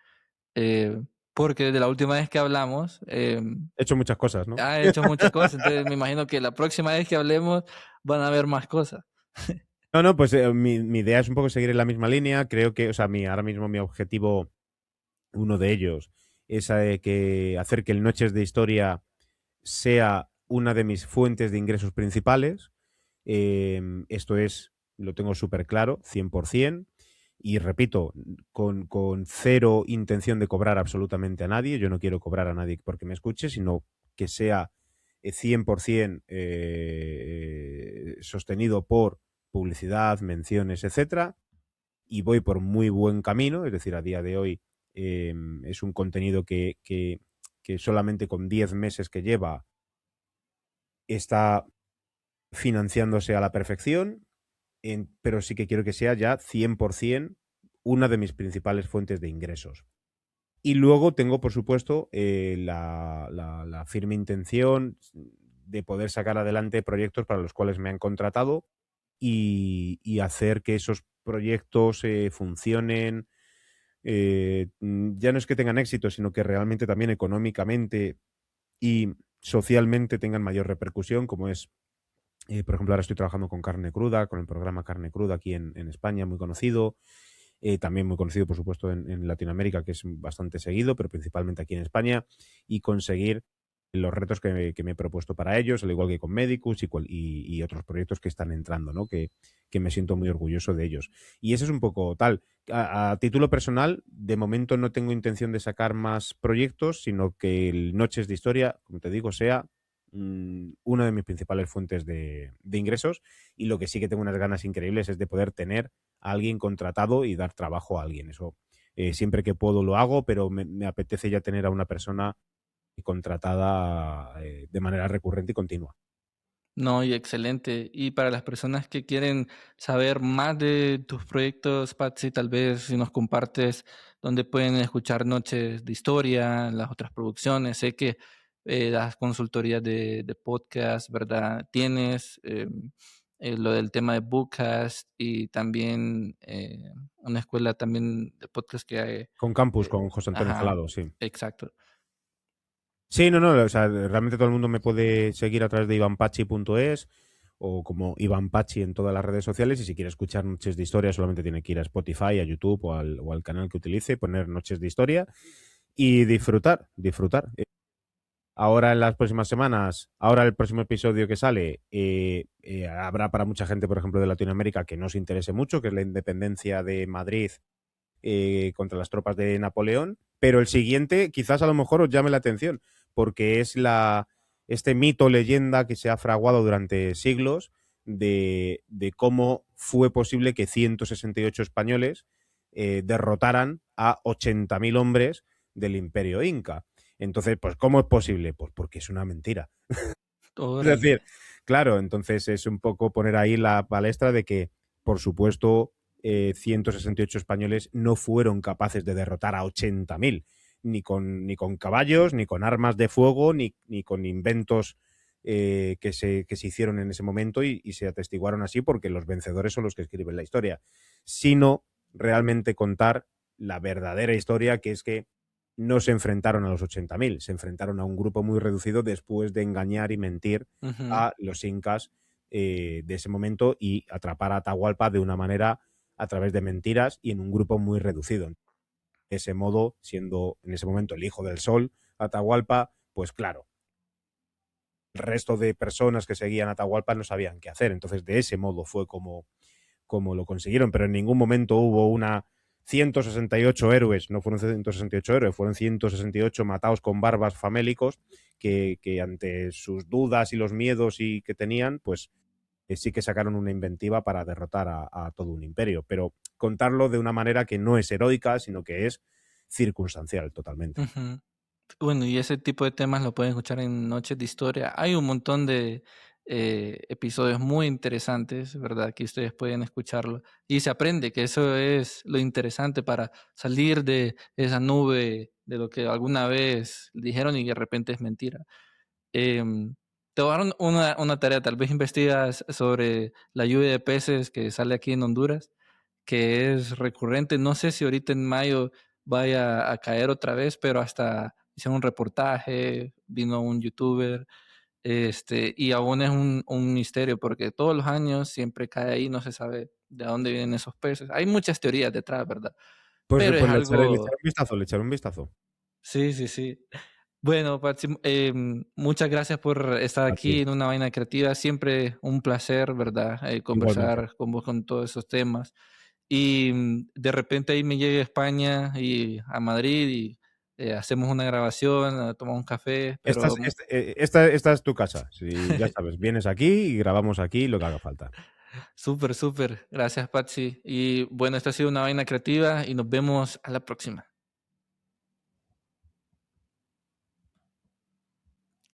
Porque desde la última vez que hablamos, He hecho muchas cosas, ¿no? ha hecho muchas cosas, entonces me imagino que la próxima vez que hablemos van a haber más cosas. No, no, pues mi idea es un poco seguir en la misma línea. Creo que, o sea, ahora mismo mi objetivo, uno de ellos, es hacer que el Noches de Historia sea una de mis fuentes de ingresos principales. Esto es, lo tengo súper claro, 100%. Y repito, con cero intención de cobrar absolutamente a nadie. Yo no quiero cobrar a nadie porque me escuche, sino que sea 100% sostenido por publicidad, menciones, etcétera. Y voy por muy buen camino, es decir, a día de hoy es un contenido que solamente con 10 meses que lleva está financiándose a la perfección, pero sí que quiero que sea ya 100% una de mis principales fuentes de ingresos. Y luego tengo, por supuesto, la firme intención de poder sacar adelante proyectos para los cuales me han contratado y hacer que esos proyectos funcionen. Ya no es que tengan éxito, sino que realmente también económicamente y socialmente tengan mayor repercusión, como es, por ejemplo, ahora estoy trabajando con Carne Cruda, con el programa Carne Cruda aquí en España, muy conocido. También muy conocido, por supuesto, en Latinoamérica, que es bastante seguido, pero principalmente aquí en España, y conseguir los retos que me he propuesto para ellos, al igual que con Medicus y otros proyectos que están entrando, ¿no? Que me siento muy orgulloso de ellos. Y eso es un poco tal. A título personal, de momento no tengo intención de sacar más proyectos, sino que el Noches de Historia, como te digo, sea una de mis principales fuentes de ingresos. Y lo que sí que tengo unas ganas increíbles es de poder tener a alguien contratado y dar trabajo a alguien. Eso siempre que puedo lo hago, pero me apetece ya tener a una persona contratada de manera recurrente y continua. No, y excelente. Y para las personas que quieren saber más de tus proyectos, Patsy, tal vez si nos compartes dónde pueden escuchar Noches de Historia, las otras producciones. Sé que das consultorías de podcast, ¿verdad? Tienes lo del tema de Bookcast y también una escuela también de podcast que hay. Con Campus, eh, con José Antonio ajá, Jalado, sí. exacto. Sí, no, no, o sea, realmente todo el mundo me puede seguir a través de ivanpachi.es o como Iván Pachi en todas las redes sociales, y si quiere escuchar Noches de Historia solamente tiene que ir a Spotify, a YouTube o al canal que utilice, poner Noches de Historia y disfrutar, disfrutar. Ahora en las próximas semanas, ahora el próximo episodio que sale, habrá para mucha gente, por ejemplo, de Latinoamérica que no se interese mucho, que es la independencia de Madrid contra las tropas de Napoleón, pero el siguiente quizás a lo mejor os llame la atención, porque es este mito, leyenda que se ha fraguado durante siglos de cómo fue posible que 168 españoles derrotaran a 80.000 hombres del Imperio Inca. Entonces, pues, ¿cómo es posible? Pues porque es una mentira. Es Órale. decir, claro, entonces es un poco poner ahí la palestra de que, por supuesto, 168 españoles no fueron capaces de derrotar a 80.000, ni con caballos, ni con armas de fuego, ni con inventos que se hicieron en ese momento y se atestiguaron así porque los vencedores son los que escriben la historia, sino realmente contar la verdadera historia, que es que no se enfrentaron a los 80.000, se enfrentaron a un grupo muy reducido después de engañar y mentir Ujú. a los incas de ese momento y atrapar a Atahualpa de una manera a través de mentiras y en un grupo muy reducido. De ese modo, siendo en ese momento el hijo del sol, Atahualpa, pues claro, el resto de personas que seguían a Atahualpa no sabían qué hacer. Entonces, de ese modo fue como lo consiguieron, pero en ningún momento hubo 168 héroes, no fueron 168 héroes, fueron 168 matados con barbas famélicos que ante sus dudas y los miedos y que tenían, pues sí que sacaron una inventiva para derrotar a todo un imperio, pero contarlo de una manera que no es heroica, sino que es circunstancial totalmente. Ujú. Bueno, y ese tipo de temas lo pueden escuchar en Noches de Historia. Hay un montón de episodios muy interesantes, ¿verdad? Que ustedes pueden escucharlo y se aprende, que eso es lo interesante para salir de esa nube de lo que alguna vez dijeron y de repente es mentira. Em, Te voy a dar una tarea, tal vez investigas sobre la lluvia de peces que sale aquí en Honduras, que es recurrente. No sé si ahorita en mayo vaya a caer otra vez, pero hasta hicieron un reportaje, vino un youtuber, y aún es un misterio porque todos los años siempre cae ahí, no se sabe de dónde vienen esos peces. Hay muchas teorías detrás, ¿verdad? Pues, Pero es pues le echaré algo, un vistazo, le echaré un vistazo. sí, sí, sí. Bueno, Patsy, muchas gracias por estar A ti, aquí en Una Vaina Creativa. Siempre un placer, ¿verdad? igualmente. Conversar con vos con todos esos temas. Y de repente ahí me llegue a España y a Madrid y hacemos una grabación, tomamos un café, Esta pero es, esta es tu casa. Sí, ya sabes, vienes aquí y grabamos aquí lo que haga falta. súper, súper. Gracias, Patsy. Y bueno, esta ha sido Una Vaina Creativa y nos vemos a la próxima.